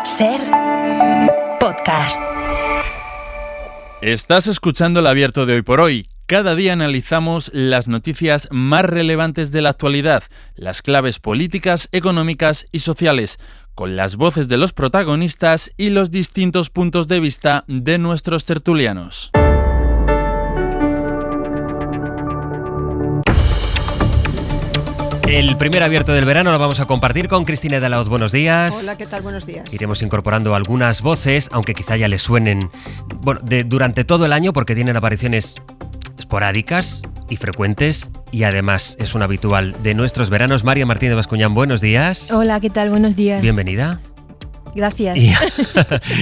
Ser podcast. Estás escuchando el Abierto de Hoy por Hoy. Cada día analizamos las noticias más relevantes de la actualidad, las claves políticas, económicas y sociales, con las voces de los protagonistas y los distintos puntos de vista de nuestros tertulianos. El primer abierto del verano lo vamos a compartir con Cristina de Laoz. Buenos días. Hola, ¿qué tal? Buenos días. Iremos incorporando algunas voces, aunque quizá ya les suenen durante todo el año, porque tienen apariciones esporádicas y frecuentes, y además es un habitual de nuestros veranos. María Martínez Bascuñán, buenos días. Hola, ¿qué tal? Buenos días. Bienvenida. Gracias.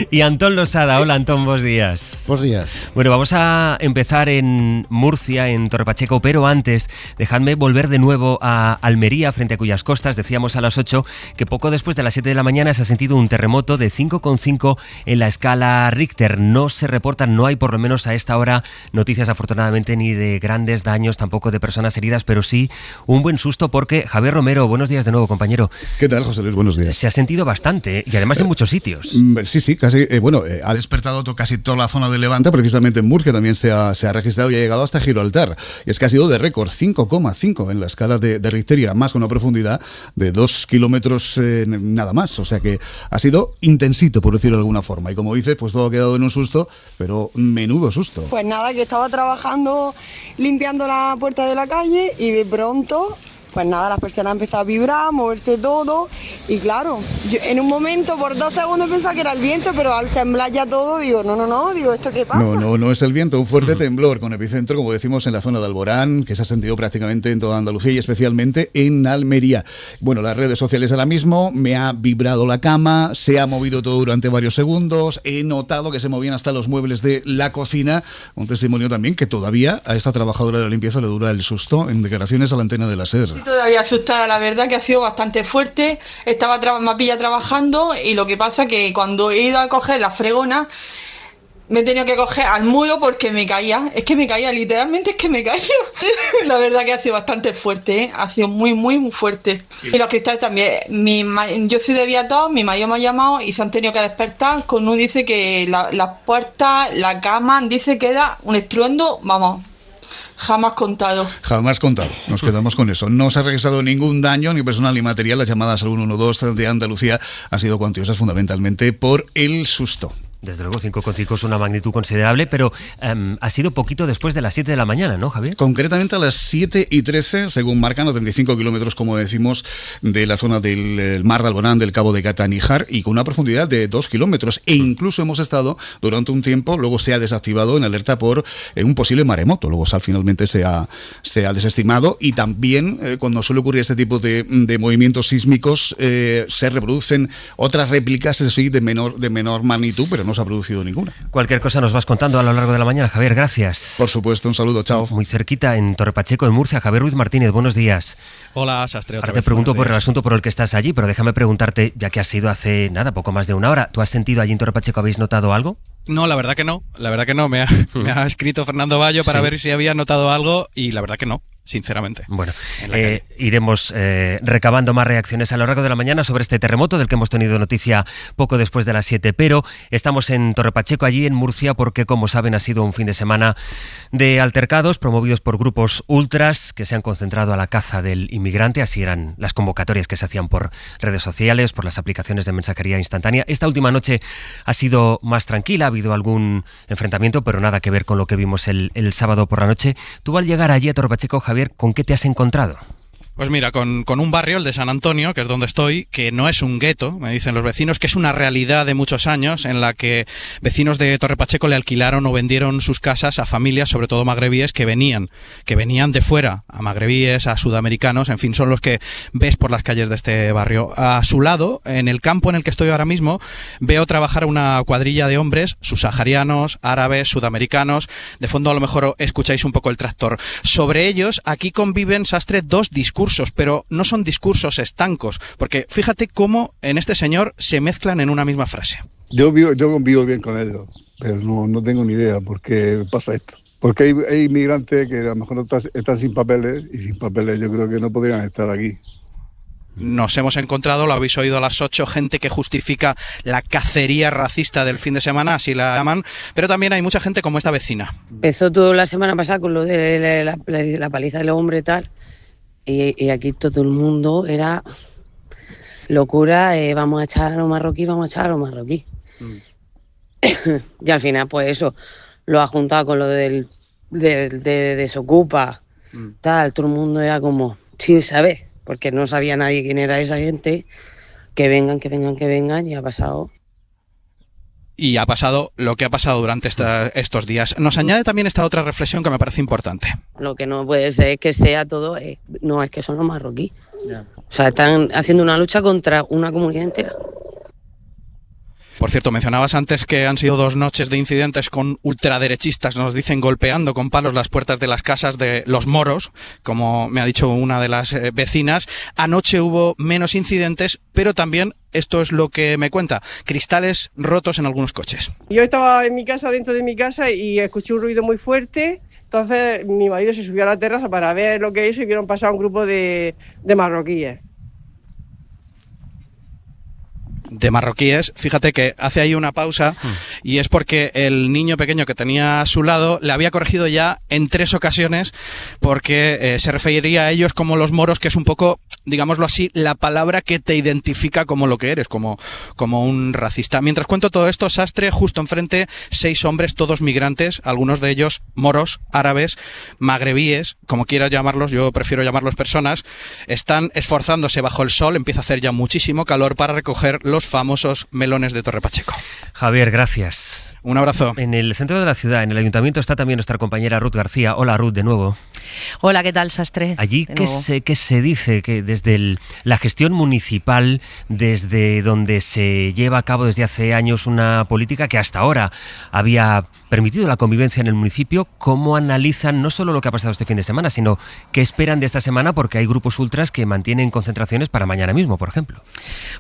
Y Antón Losada. Hola, Antón, buenos días. Buenos días. Bueno, vamos a empezar en Murcia, en Torre Pacheco, pero antes dejadme volver de nuevo a Almería, frente a cuyas costas decíamos a las 8 que poco después de las 7 de la mañana se ha sentido un terremoto de 5,5 en la escala Richter. No se reportan, no hay por lo menos a esta hora noticias afortunadamente ni de grandes daños, tampoco de personas heridas, pero sí un buen susto porque Javier Romero, buenos días de nuevo, compañero. ¿Qué tal, José Luis? Buenos días. Se ha sentido bastante y además en muchos sitios. Sí, casi. Ha despertado casi toda la zona de Levante, precisamente en Murcia también se ha registrado y ha llegado hasta Gibraltar. Y es que ha sido de récord, 5,5 en la escala de Richter, y además con una profundidad de 2 kilómetros nada más. O sea que ha sido intensito, por decirlo de alguna forma. Y como dices, pues todo ha quedado en un susto, pero menudo susto. Pues nada, que estaba trabajando, limpiando la puerta de la calle y de pronto... Pues nada, las persianas han empezado a vibrar, a moverse todo y claro, yo en un momento por 2 segundos pensaba que era el viento, pero al temblar ya todo digo, no, ¿esto qué pasa? No es el viento, un fuerte temblor con epicentro, como decimos, en la zona de Alborán, que se ha sentido prácticamente en toda Andalucía y especialmente en Almería. Bueno, las redes sociales ahora mismo, me ha vibrado la cama, se ha movido todo durante varios segundos, he notado que se movían hasta los muebles de la cocina, un testimonio también que todavía a esta trabajadora de la limpieza le dura el susto en declaraciones a la antena de la SER. Todavía asustada, la verdad que ha sido bastante fuerte. Estaba me pilla trabajando y lo que pasa que cuando he ido a coger la fregona me he tenido que coger al muro porque me caía. Es que me caía, literalmente es que me caía. La verdad que ha sido bastante fuerte, ¿eh? Ha sido muy fuerte. Y los cristales también. Yo soy de Viator, mi marido me ha llamado y se han tenido que despertar con uno. Dice que las puertas, la cama, dice que era un estruendo, vamos... Jamás contado. Nos quedamos con eso. No se ha registrado ningún daño, ni personal ni material. Las llamadas al 112 de Andalucía han sido cuantiosas fundamentalmente por el susto. Desde luego, 5,5 es una magnitud considerable, pero ha sido poquito después de las 7 de la mañana, ¿no, Javier? Concretamente a las 7:13, según marcan los 35 kilómetros, como decimos, de la zona del mar de Alborán, del Cabo de Gata-Níjar, y con una profundidad de 2 kilómetros. E incluso hemos estado durante un tiempo, luego se ha desactivado en alerta por un posible maremoto. Luego finalmente se ha desestimado, y también cuando suele ocurrir este tipo de movimientos sísmicos se reproducen otras réplicas, eso sí, de menor magnitud, pero no se ha producido ninguna. Cualquier cosa nos vas contando a lo largo de la mañana, Javier, gracias. Por supuesto, un saludo, chao. Muy cerquita, en Torre Pacheco, en Murcia, Javier Ruiz Martínez, buenos días. Hola, Sastre. Ahora te pregunto por el asunto por el que estás allí, pero déjame preguntarte, ya que has sido hace poco más de una hora, ¿tú has sentido allí en Torre Pacheco, habéis notado algo? No, la verdad que no. Me ha escrito Fernando Bayo para ver si había notado algo y la verdad que no, sinceramente. Bueno, iremos recabando más reacciones a lo largo de la mañana sobre este terremoto del que hemos tenido noticia poco después de las 7, pero estamos en Torre Pacheco, allí en Murcia, porque como saben ha sido un fin de semana de altercados promovidos por grupos ultras que se han concentrado a la caza del inmigrante. Así eran las convocatorias que se hacían por redes sociales, por las aplicaciones de mensajería instantánea. Esta última noche ha sido más tranquila, ha habido algún enfrentamiento, pero nada que ver con lo que vimos el sábado por la noche. Tú, al llegar allí a Torre Pacheco, Javier, ¿con qué te has encontrado? Pues mira, con un barrio, el de San Antonio, que es donde estoy, que no es un gueto, me dicen los vecinos, que es una realidad de muchos años en la que vecinos de Torre Pacheco le alquilaron o vendieron sus casas a familias, sobre todo magrebíes, que venían de fuera, a magrebíes, a sudamericanos, en fin, son los que ves por las calles de este barrio. A su lado, en el campo en el que estoy ahora mismo, veo trabajar una cuadrilla de hombres, subsaharianos, árabes, sudamericanos. De fondo a lo mejor escucháis un poco el tractor. Sobre ellos, aquí conviven, Sastre, dos discursos, pero no son discursos estancos, porque fíjate cómo en este señor se mezclan en una misma frase. Yo convivo bien con ellos, pero no tengo ni idea por qué pasa esto. Porque hay inmigrantes que a lo mejor están sin papeles, y sin papeles yo creo que no podrían estar aquí. nos hemos encontrado, lo habéis oído a las 8, gente que justifica la cacería racista del fin de semana, así la llaman, pero también hay mucha gente como esta vecina. Empezó todo la semana pasada con lo de la paliza de los hombres y tal, y aquí todo el mundo era locura, vamos a echar a los marroquíes. Y al final, pues eso, lo ha juntado con lo de Desocupa, tal, todo el mundo era como, sin saber, porque no sabía nadie quién era esa gente, que vengan, y ha pasado. Y ha pasado lo que ha pasado durante estos días. Nos añade también esta otra reflexión que me parece importante. Lo que no puede ser es que sea todo, no, es que son los marroquíes. Yeah. O sea, están haciendo una lucha contra una comunidad entera. Por cierto, mencionabas antes que han sido 2 noches de incidentes con ultraderechistas, nos dicen, golpeando con palos las puertas de las casas de los moros, como me ha dicho una de las vecinas. Anoche hubo menos incidentes, pero también, esto es lo que me cuenta, cristales rotos en algunos coches. Yo estaba en mi casa, dentro de mi casa, y escuché un ruido muy fuerte. Entonces mi marido se subió a la terraza para ver lo que hizo y vieron pasar un grupo de marroquíes. De marroquíes, fíjate que hace ahí una pausa y es porque el niño pequeño que tenía a su lado le había corregido ya en 3 ocasiones porque se refería a ellos como los moros, que es un poco, digámoslo así, la palabra que te identifica como lo que eres, como un racista. Mientras cuento todo esto, Sastre, justo enfrente, 6 hombres, todos migrantes, algunos de ellos moros, árabes, magrebíes, como quieras llamarlos, yo prefiero llamarlos personas, están esforzándose bajo el sol, empieza a hacer ya muchísimo calor para recoger los famosos melones de Torre Pacheco. Javier, gracias. Un abrazo. En el centro de la ciudad, en el ayuntamiento, está también nuestra compañera Ruth García. Hola, Ruth, de nuevo. Hola, ¿qué tal, Sastre? Allí, ¿qué se dice? Que desde la gestión municipal, desde donde se lleva a cabo desde hace años una política que hasta ahora había permitido la convivencia en el municipio, ¿cómo analizan no solo lo que ha pasado este fin de semana, sino qué esperan de esta semana? Porque hay grupos ultras que mantienen concentraciones para mañana mismo, por ejemplo.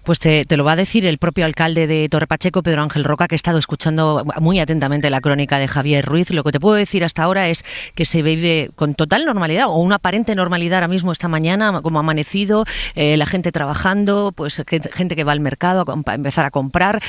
Pues te lo va a decir el propio alcalde de Torre Pacheco, Pedro Ángel Roca, que ha estado escuchando muy atentamente la crónica de Javier Ruiz. Lo que te puedo decir hasta ahora es que se vive con total normalidad, o una aparente normalidad ahora mismo esta mañana, como ha amanecido, la gente trabajando, pues gente que va al mercado a empezar a comprar.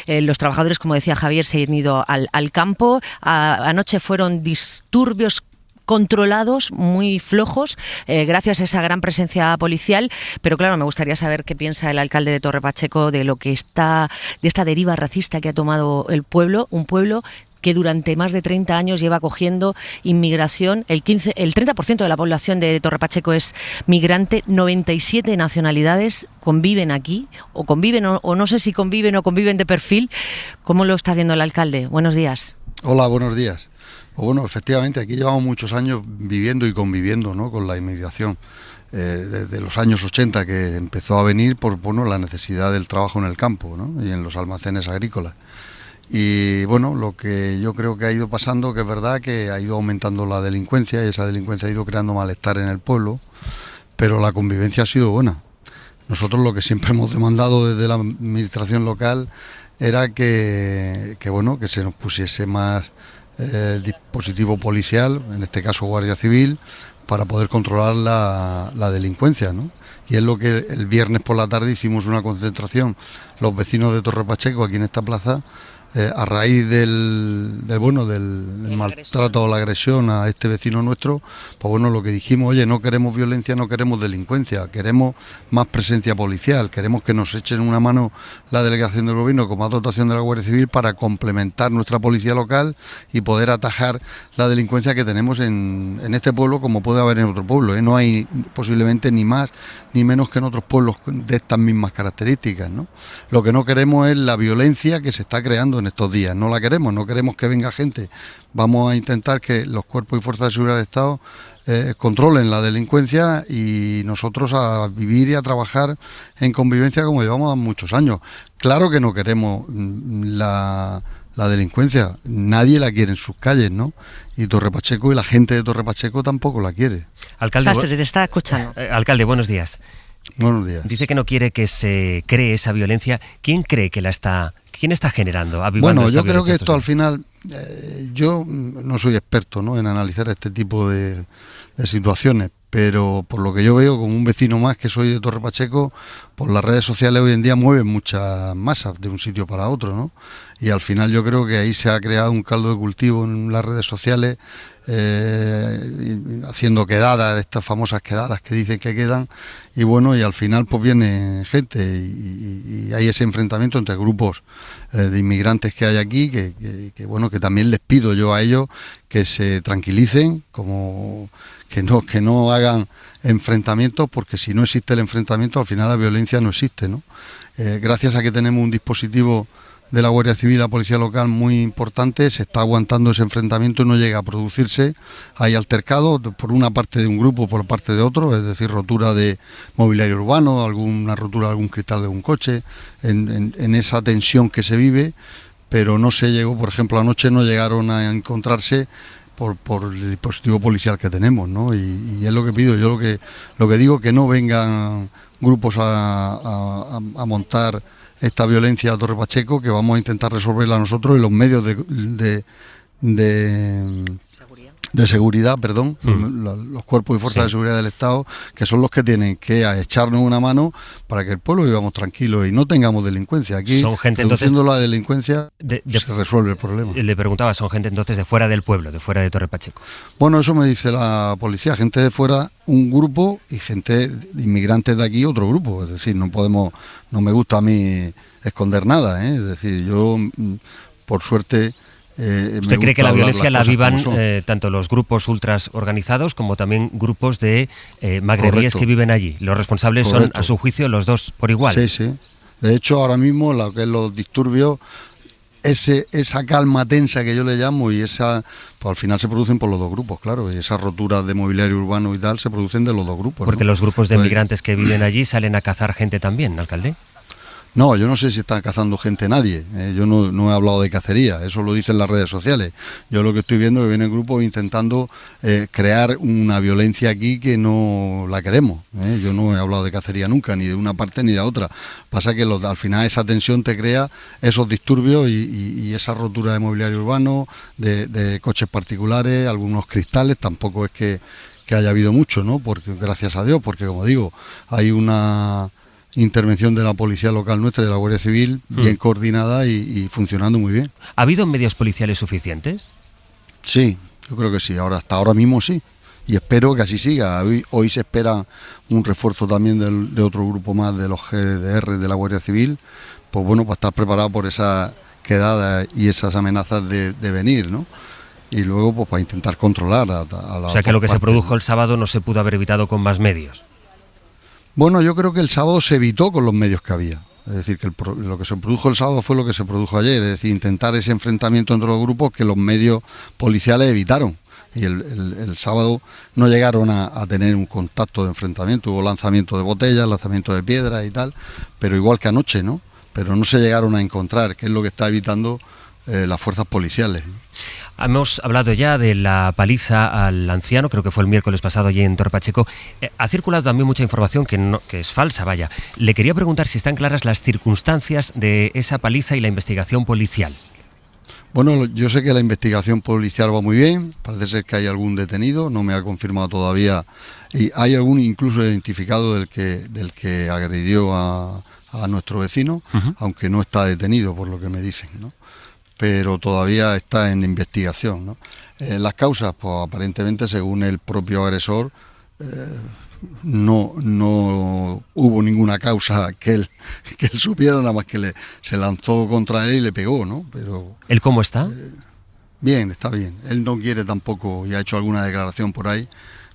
Los trabajadores, como decía Javier, se han ido al campo. Anoche fueron disturbios controlados, muy flojos, gracias a esa gran presencia policial, pero claro, me gustaría saber qué piensa el alcalde de Torre Pacheco de lo que de esta deriva racista que ha tomado el pueblo, un pueblo que durante más de 30 años lleva acogiendo inmigración. El 30% de la población de Torre Pacheco es migrante, 97 nacionalidades conviven aquí, o conviven, o no sé si conviven o conviven de perfil. ¿Cómo lo está viendo el alcalde? Buenos días. Hola, buenos días. Bueno, efectivamente, aquí llevamos muchos años viviendo y conviviendo, ¿no?, con la inmigración. Desde los años 80 que empezó a venir por la necesidad del trabajo en el campo, ¿no?, y en los almacenes agrícolas. Y bueno, lo que yo creo que ha ido pasando, que es verdad que ha ido aumentando la delincuencia y esa delincuencia ha ido creando malestar en el pueblo, pero la convivencia ha sido buena. Nosotros lo que siempre hemos demandado desde la administración local era que se nos pusiese más dispositivo policial, en este caso Guardia Civil, para poder controlar la delincuencia, ¿no? Y es lo que el viernes por la tarde hicimos una concentración, los vecinos de Torre Pacheco, aquí en esta plaza, a raíz del maltrato o la agresión a este vecino nuestro, pues bueno, lo que dijimos, oye, no queremos violencia, no queremos delincuencia, queremos más presencia policial, queremos que nos echen una mano la delegación del gobierno con más dotación de la Guardia Civil para complementar nuestra policía local y poder atajar la delincuencia que tenemos en este pueblo, como puede haber en otro pueblo, ¿eh? No hay posiblemente ni más ni menos que en otros pueblos de estas mismas características, ¿no? Lo que no queremos es la violencia que se está creando en estos días, no la queremos, no queremos que venga gente. Vamos a intentar que los cuerpos y fuerzas de seguridad del Estado controlen la delincuencia y nosotros a vivir y a trabajar en convivencia como llevamos muchos años. Claro que no queremos la delincuencia, nadie la quiere en sus calles, ¿no? Y Torre Pacheco y la gente de Torre Pacheco tampoco la quiere. Alcalde, Sastre, te está escuchando. Alcalde, buenos días. Buenos días. Dice que no quiere que se cree esa violencia. ¿Quién cree que quién está generando? Bueno, yo creo que esto al final, yo no soy experto, ¿no?, en analizar este tipo de situaciones, pero por lo que yo veo, como un vecino más que soy de Torre Pacheco, por las redes sociales hoy en día mueven muchas masas de un sitio para otro, ¿no? Y al final yo creo que ahí se ha creado un caldo de cultivo en las redes sociales, haciendo quedadas, estas famosas quedadas que dicen que quedan, y bueno, y al final pues viene gente y hay ese enfrentamiento entre grupos de inmigrantes que hay aquí, que bueno, que también les pido yo a ellos que se tranquilicen, como que no hagan enfrentamientos, porque si no existe el enfrentamiento, al final la violencia no existe, ¿no? Gracias a que tenemos un dispositivo de la Guardia Civil y la Policía Local muy importante, se está aguantando ese enfrentamiento y no llega a producirse. Hay altercados por una parte de un grupo, por parte de otro, es decir, rotura de mobiliario urbano, alguna rotura de algún cristal de un coche, en esa tensión que se vive, pero no se llegó, por ejemplo, anoche no llegaron a encontrarse por el dispositivo policial que tenemos, ¿no? Y es lo que pido, yo lo que digo, que no vengan grupos a montar esta violencia a Torre Pacheco, que vamos a intentar resolverla nosotros, y los medios de seguridad, los cuerpos y fuerzas de seguridad del Estado, que son los que tienen que echarnos una mano para que el pueblo vivamos tranquilos y no tengamos delincuencia. Aquí, reduciendo la delincuencia, se resuelve el problema. Le preguntaba, ¿son gente entonces de fuera del pueblo, de fuera de Torre Pacheco? Bueno, eso me dice la policía, gente de fuera, un grupo, y gente de inmigrantes de aquí, otro grupo. Es decir, no me gusta a mí esconder nada, ¿eh? Es decir, yo, por suerte... ¿Usted cree que la violencia la vivan tanto los grupos ultras organizados como también grupos de magrebíes que viven allí? Los responsables son, a su juicio, los dos por igual. Sí, sí. De hecho, ahora mismo, lo que es los disturbios, esa calma tensa que yo le llamo, y esa, pues al final se producen por los dos grupos, claro, y esas roturas de mobiliario urbano y tal se producen de los dos grupos. Porque ¿no? Los grupos de migrantes que viven allí salen a cazar gente también, alcalde. No, yo no sé si están cazando gente nadie, yo no he hablado de cacería, eso lo dicen las redes sociales. Yo lo que estoy viendo es que vienen grupos intentando crear una violencia aquí que no la queremos. Yo no he hablado de cacería nunca, ni de una parte ni de otra. Pasa que al final esa tensión te crea esos disturbios y esa rotura de mobiliario urbano, de coches particulares, algunos cristales, tampoco es que haya habido mucho, ¿no? Porque, gracias a Dios, porque como digo, hay una intervención de la Policía Local nuestra, de la Guardia Civil, bien coordinada y funcionando muy bien. ¿Ha habido medios policiales suficientes? Sí, yo creo que sí, hasta ahora mismo sí, y espero que así siga. Hoy se espera un refuerzo también de otro grupo más de los GDR de la Guardia Civil, pues bueno, para estar preparado por esa quedada y esas amenazas de venir, ¿no? Y luego pues para intentar controlar a la... O sea que lo que se produjo el sábado no se pudo haber evitado con más medios. Bueno, yo creo que el sábado se evitó con los medios que había. Es decir, que lo que se produjo el sábado fue lo que se produjo ayer. Es decir, intentar ese enfrentamiento entre los grupos que los medios policiales evitaron. Y el sábado no llegaron a tener un contacto de enfrentamiento. Hubo lanzamiento de botellas, lanzamiento de piedras y tal, pero igual que anoche, ¿no? Pero no se llegaron a encontrar, que es lo que está evitando las fuerzas policiales. Hemos hablado ya de la paliza al anciano, creo que fue el miércoles pasado allí en Torre Pacheco. Ha circulado también mucha información que es falsa, vaya. Le quería preguntar si están claras las circunstancias de esa paliza y la investigación policial. Bueno, yo sé que la investigación policial va muy bien, parece ser que hay algún detenido, no me ha confirmado todavía, y hay algún incluso identificado del que agredió a nuestro vecino, aunque no está detenido por lo que me dicen, ¿no? Pero todavía está en investigación, ¿no? Las causas, pues aparentemente, según el propio agresor, no hubo ninguna causa que él supiera, nada más que se lanzó contra él y le pegó, ¿no? Pero ¿él cómo está? Bien, está bien. Él no quiere tampoco, y ha hecho alguna declaración por ahí,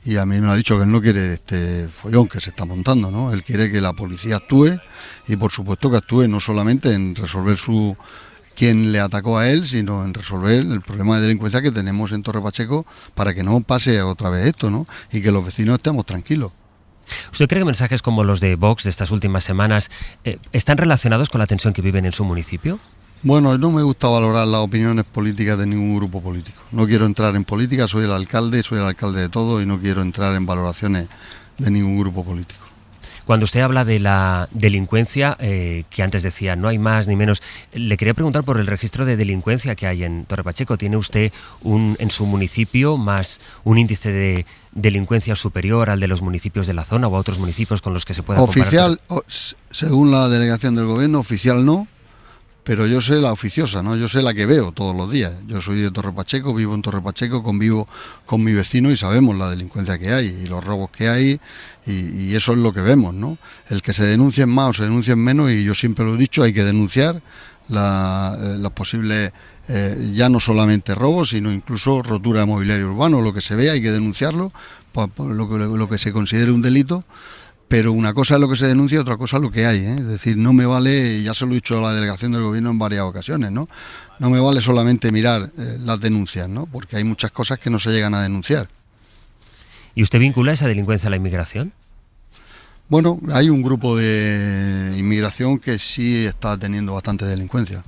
y a mí me ha dicho que él no quiere este follón que se está montando, ¿no? Él quiere que la policía actúe, y por supuesto que actúe no solamente en resolver quién le atacó a él, sino en resolver el problema de delincuencia que tenemos en Torre Pacheco, para que no pase otra vez esto, ¿no? Y que los vecinos estemos tranquilos. ¿Usted cree que mensajes como los de Vox de estas últimas semanas están relacionados con la tensión que viven en su municipio? Bueno, no me gusta valorar las opiniones políticas de ningún grupo político. No quiero entrar en política, soy el alcalde de todo, y no quiero entrar en valoraciones de ningún grupo político. Cuando usted habla de la delincuencia, que antes decía no hay más ni menos, le quería preguntar por el registro de delincuencia que hay en Torre Pacheco. ¿Tiene usted en su municipio más un índice de delincuencia superior al de los municipios de la zona o a otros municipios con los que se pueda comparar? Oficial, según la delegación del gobierno, oficial no, pero yo sé la oficiosa, ¿no? Yo sé la que veo todos los días. Yo soy de Torre Pacheco, vivo en Torre Pacheco, convivo con mi vecino y sabemos la delincuencia que hay y los robos que hay y eso es lo que vemos, ¿no? El que se denuncien más o se denuncien menos, y yo siempre lo he dicho, hay que denunciar las posibles, ya no solamente robos, sino incluso rotura de mobiliario urbano, lo que se vea hay que denunciarlo, por lo que se considere un delito. Pero una cosa es lo que se denuncia y otra cosa es lo que hay, ¿eh? Es decir, no me vale, ya se lo he dicho a la delegación del gobierno en varias ocasiones, ¿no? No me vale solamente mirar las denuncias, ¿no? Porque hay muchas cosas que no se llegan a denunciar. ¿Y usted vincula esa delincuencia a la inmigración? Bueno, hay un grupo de inmigración que sí está teniendo bastante delincuencia.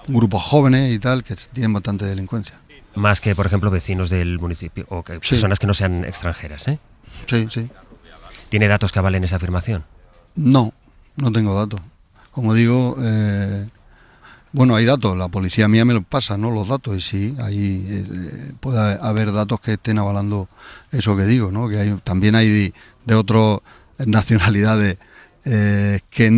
Un grupo jóvenes y tal que tienen bastante delincuencia. Más que, por ejemplo, vecinos del municipio o que personas que no sean extranjeras, ¿eh? Sí, sí. ¿Tiene datos que avalen esa afirmación? No tengo datos. Como digo, bueno, hay datos, la policía mía me los pasa, ¿no? Los datos, y sí, ahí puede haber datos que estén avalando eso que digo, ¿no? Que también hay de otras nacionalidades que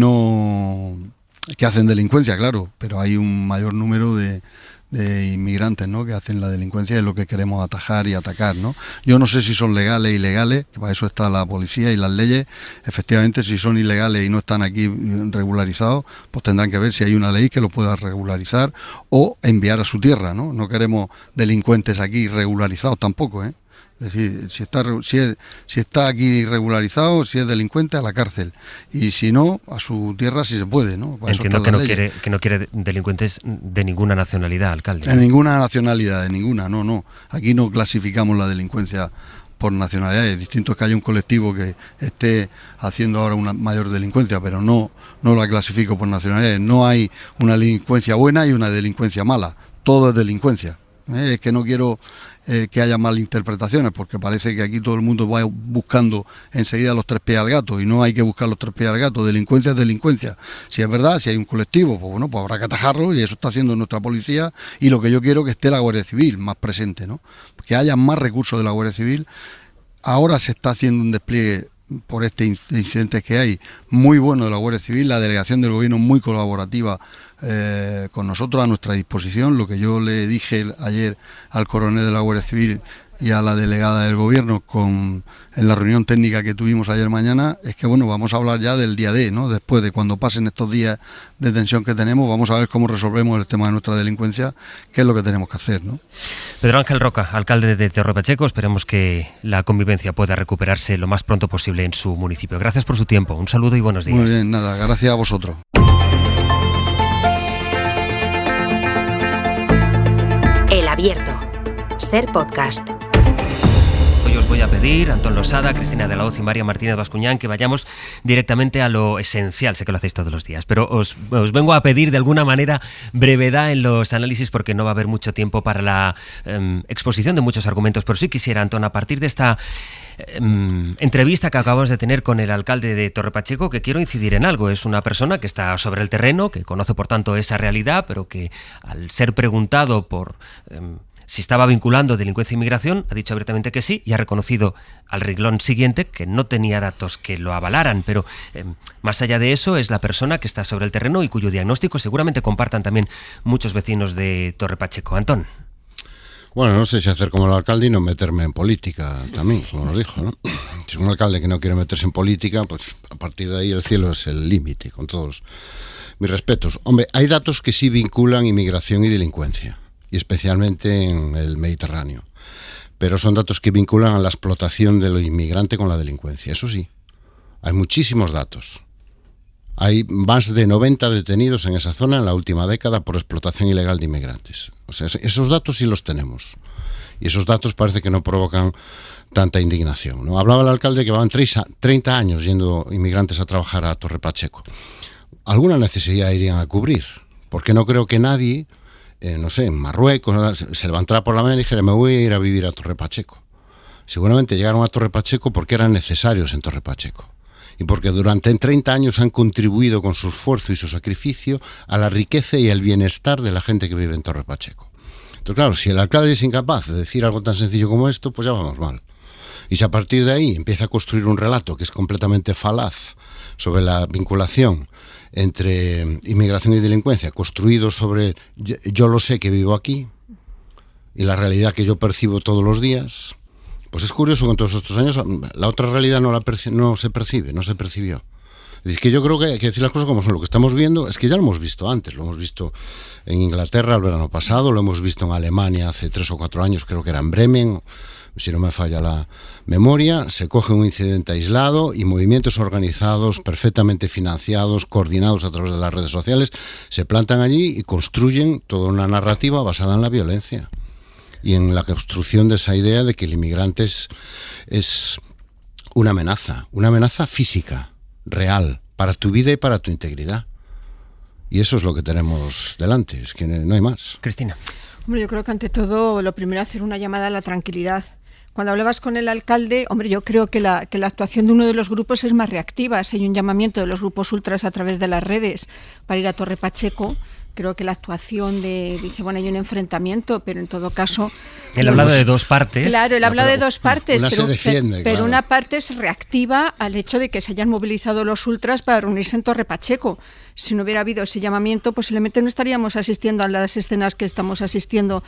hacen delincuencia, claro, pero hay un mayor número de inmigrantes, ¿no? Que hacen la delincuencia, y es lo que queremos atajar y atacar, ¿no? Yo no sé si son legales o ilegales, que para eso está la policía y las leyes. Efectivamente, si son ilegales y no están aquí regularizados, pues tendrán que ver si hay una ley que lo pueda regularizar o enviar a su tierra, ¿no? No queremos delincuentes aquí regularizados tampoco, ¿eh? Es decir, si está aquí regularizado, si es delincuente, a la cárcel. Y si no, a su tierra si se puede, ¿no? Para entiendo que no quiere delincuentes de ninguna nacionalidad, alcalde. De ninguna nacionalidad, de ninguna, no. Aquí no clasificamos la delincuencia por nacionalidades. Distinto es que haya un colectivo que esté haciendo ahora una mayor delincuencia, pero no la clasifico por nacionalidades. No hay una delincuencia buena y una delincuencia mala. Todo es delincuencia. Es que no quiero que haya malinterpretaciones, porque parece que aquí todo el mundo va buscando enseguida los tres pies al gato, y no hay que buscar los tres pies al gato. Delincuencia es delincuencia. Si es verdad, si hay un colectivo, pues bueno, pues habrá que atajarlo, y eso está haciendo nuestra policía, y lo que yo quiero es que esté la Guardia Civil más presente, ¿no? Que haya más recursos de la Guardia Civil. Ahora se está haciendo un despliegue por este incidente que hay muy bueno de la Guardia Civil, la delegación del gobierno muy colaborativa con nosotros, a nuestra disposición. Lo que yo le dije ayer al coronel de la Guardia Civil y a la delegada del gobierno en la reunión técnica que tuvimos ayer mañana es que, bueno, vamos a hablar ya del día D, ¿no? Después de cuando pasen estos días de tensión que tenemos, vamos a ver cómo resolvemos el tema de nuestra delincuencia, qué es lo que tenemos que hacer, ¿no? Pedro Ángel Roca, alcalde de Torre Pacheco, esperemos que la convivencia pueda recuperarse lo más pronto posible en su municipio. Gracias por su tiempo, un saludo y buenos días. Muy bien, nada, gracias a vosotros. El Abierto. Ser podcast. Hoy os voy a pedir, Antón Losada, Cristina de la Hoz y María Martínez Bascuñán, que vayamos directamente a lo esencial. Sé que lo hacéis todos los días, pero os vengo a pedir de alguna manera brevedad en los análisis, porque no va a haber mucho tiempo para la exposición de muchos argumentos. Pero sí quisiera, Antón, a partir de esta entrevista que acabamos de tener con el alcalde de Torre Pacheco, que quiero incidir en algo. Es una persona que está sobre el terreno, que conoce por tanto esa realidad, pero que al ser preguntado por si estaba vinculando delincuencia e inmigración, ha dicho abiertamente que sí, y ha reconocido al renglón siguiente que no tenía datos que lo avalaran. Pero más allá de eso, es la persona que está sobre el terreno y cuyo diagnóstico seguramente compartan también muchos vecinos de Torre Pacheco. Antón. Bueno, no sé si hacer como el alcalde y no meterme en política también, como nos dijo, ¿no? Si un alcalde que no quiere meterse en política, pues a partir de ahí el cielo es el límite, con todos mis respetos. Hombre, hay datos que sí vinculan inmigración y delincuencia, y especialmente en el Mediterráneo. Pero son datos que vinculan a la explotación del inmigrante con la delincuencia. Eso sí, hay muchísimos datos. Hay más de 90 detenidos en esa zona en la última década por explotación ilegal de inmigrantes. O sea, esos datos sí los tenemos. Y esos datos parece que no provocan tanta indignación, ¿no? Hablaba el alcalde que van 30 años yendo inmigrantes a trabajar a Torre Pacheco. Alguna necesidad irían a cubrir, porque no creo que nadie, no sé, en Marruecos, se levantara por la mañana y dijera, me voy a ir a vivir a Torre Pacheco. Seguramente llegaron a Torre Pacheco porque eran necesarios en Torre Pacheco. y porque durante 30 años han contribuido con su esfuerzo y su sacrificio a la riqueza y el bienestar de la gente que vive en Torre Pacheco. Entonces, claro, si el alcalde es incapaz de decir algo tan sencillo como esto, pues ya vamos mal. Y si a partir de ahí empieza a construir un relato que es completamente falaz sobre la vinculación entre inmigración y delincuencia, construido sobre yo lo sé que vivo aquí y la realidad que yo percibo todos los días, pues es curioso que en todos estos años la otra realidad no se percibió. Es decir, que yo creo que hay que decir las cosas como son. Lo que estamos viendo es que ya lo hemos visto antes, lo hemos visto en Inglaterra el verano pasado, lo hemos visto en Alemania hace 3 o 4 años, creo que era en Bremen, si no me falla la memoria. Se coge un incidente aislado y movimientos organizados, perfectamente financiados, coordinados a través de las redes sociales, se plantan allí y construyen toda una narrativa basada en la violencia y en la construcción de esa idea de que el inmigrante es una amenaza física, real, para tu vida y para tu integridad. Y eso es lo que tenemos delante, es que no hay más. Cristina. Hombre, yo creo que ante todo lo primero es hacer una llamada a la tranquilidad. Cuando hablabas con el alcalde, hombre, yo creo que la actuación de uno de los grupos es más reactiva. Si hay un llamamiento de los grupos ultras a través de las redes para ir a Torre Pacheco, creo que la actuación dice, bueno, hay un enfrentamiento, pero en todo caso... Él ha hablado de dos partes. Claro, él habla de dos partes, pero claro. Una parte es reactiva al hecho de que se hayan movilizado los ultras para reunirse en Torre Pacheco. Si no hubiera habido ese llamamiento, posiblemente no estaríamos asistiendo a las escenas que estamos asistiendo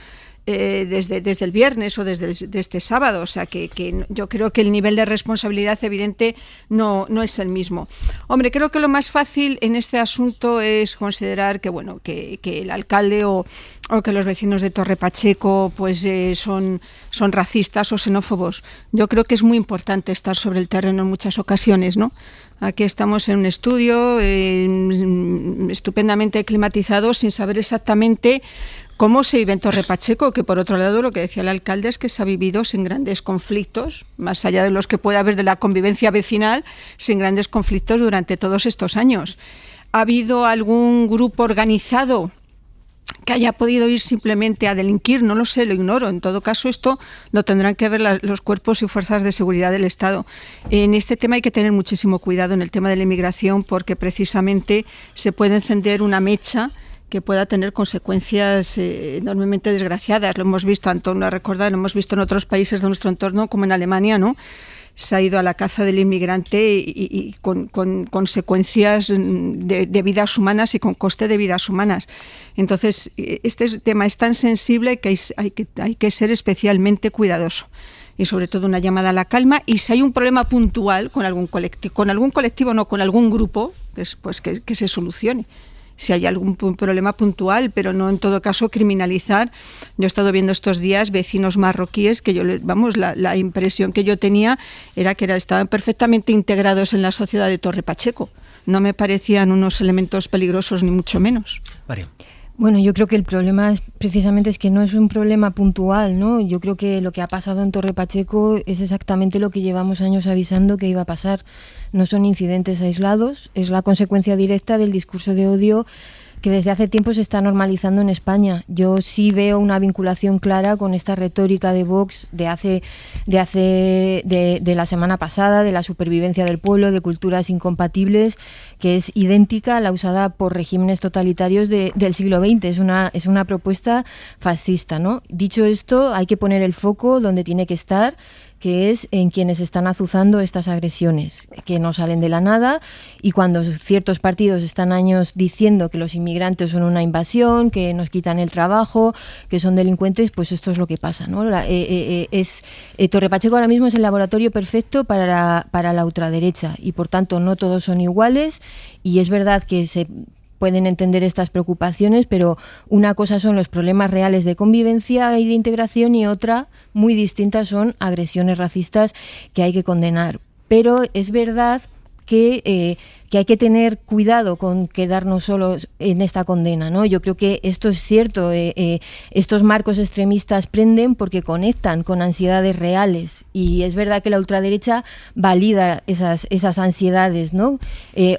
desde el viernes o desde este sábado. O sea, que yo creo que el nivel de responsabilidad evidente no es el mismo. Hombre, creo que lo más fácil en este asunto es considerar que, bueno, que el alcalde o que los vecinos de Torre Pacheco pues son racistas o xenófobos. Yo creo que es muy importante estar sobre el terreno en muchas ocasiones, ¿no? Aquí estamos en un estudio estupendamente climatizado sin saber exactamente cómo se vive en Torre Pacheco, que por otro lado lo que decía el alcalde es que se ha vivido sin grandes conflictos, más allá de los que puede haber de la convivencia vecinal, sin grandes conflictos durante todos estos años. ¿Ha habido algún grupo organizado que haya podido ir simplemente a delinquir? No lo sé, lo ignoro. En todo caso, esto lo tendrán que ver los cuerpos y fuerzas de seguridad del Estado. En este tema hay que tener muchísimo cuidado en el tema de la inmigración, porque precisamente se puede encender una mecha que pueda tener consecuencias enormemente desgraciadas. Lo hemos visto, Antonio ha recordado, lo hemos visto en otros países de nuestro entorno, como en Alemania, ¿no? Se ha ido a la caza del inmigrante y con consecuencias de vidas humanas y con coste de vidas humanas. Entonces, este tema es tan sensible que hay que ser especialmente cuidadoso. Y sobre todo una llamada a la calma, y si hay un problema puntual con algún colectivo, no, con algún grupo, que se solucione. Si hay algún problema puntual, pero no en todo caso criminalizar. Yo he estado viendo estos días vecinos marroquíes que la impresión que yo tenía era que estaban perfectamente integrados en la sociedad de Torre Pacheco. No me parecían unos elementos peligrosos ni mucho menos. María. Bueno, yo creo que el problema precisamente es que no es un problema puntual, ¿no? Yo creo que lo que ha pasado en Torre Pacheco es exactamente lo que llevamos años avisando que iba a pasar. No son incidentes aislados, es la consecuencia directa del discurso de odio que desde hace tiempo se está normalizando en España. Yo sí veo una vinculación clara con esta retórica de Vox de la semana pasada, de la supervivencia del pueblo, de culturas incompatibles, que es idéntica a la usada por regímenes totalitarios del siglo XX. Es una propuesta fascista, ¿no? Dicho esto, hay que poner el foco donde tiene que estar, que es en quienes están azuzando estas agresiones, que no salen de la nada, y cuando ciertos partidos están años diciendo que los inmigrantes son una invasión, que nos quitan el trabajo, que son delincuentes, pues esto es lo que pasa, ¿no? Torre Pacheco ahora mismo es el laboratorio perfecto para la ultraderecha, y por tanto no todos son iguales, y es verdad que se pueden entender estas preocupaciones, pero una cosa son los problemas reales de convivencia y de integración, y otra, muy distinta, son agresiones racistas que hay que condenar. Pero es verdad que hay que tener cuidado con quedarnos solos en esta condena, ¿no? Yo creo que esto es cierto, estos marcos extremistas prenden porque conectan con ansiedades reales, y es verdad que la ultraderecha valida esas ansiedades, ¿no?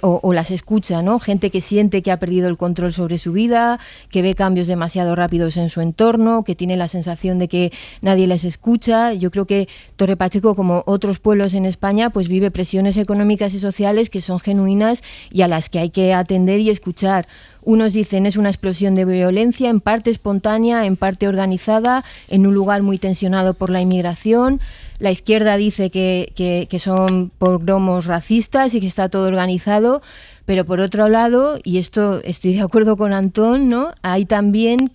O las escucha, ¿no? Gente que siente que ha perdido el control sobre su vida, que ve cambios demasiado rápidos en su entorno, que tiene la sensación de que nadie les escucha. Yo creo que Torre Pacheco, como otros pueblos en España, pues vive presiones económicas y sociales que son genuinas y a las que hay que atender y escuchar. Unos dicen es una explosión de violencia, en parte espontánea, en parte organizada, en un lugar muy tensionado por la inmigración. La izquierda dice que son pogromos racistas y que está todo organizado. Pero por otro lado, y esto estoy de acuerdo con Antón, ¿no? Hay también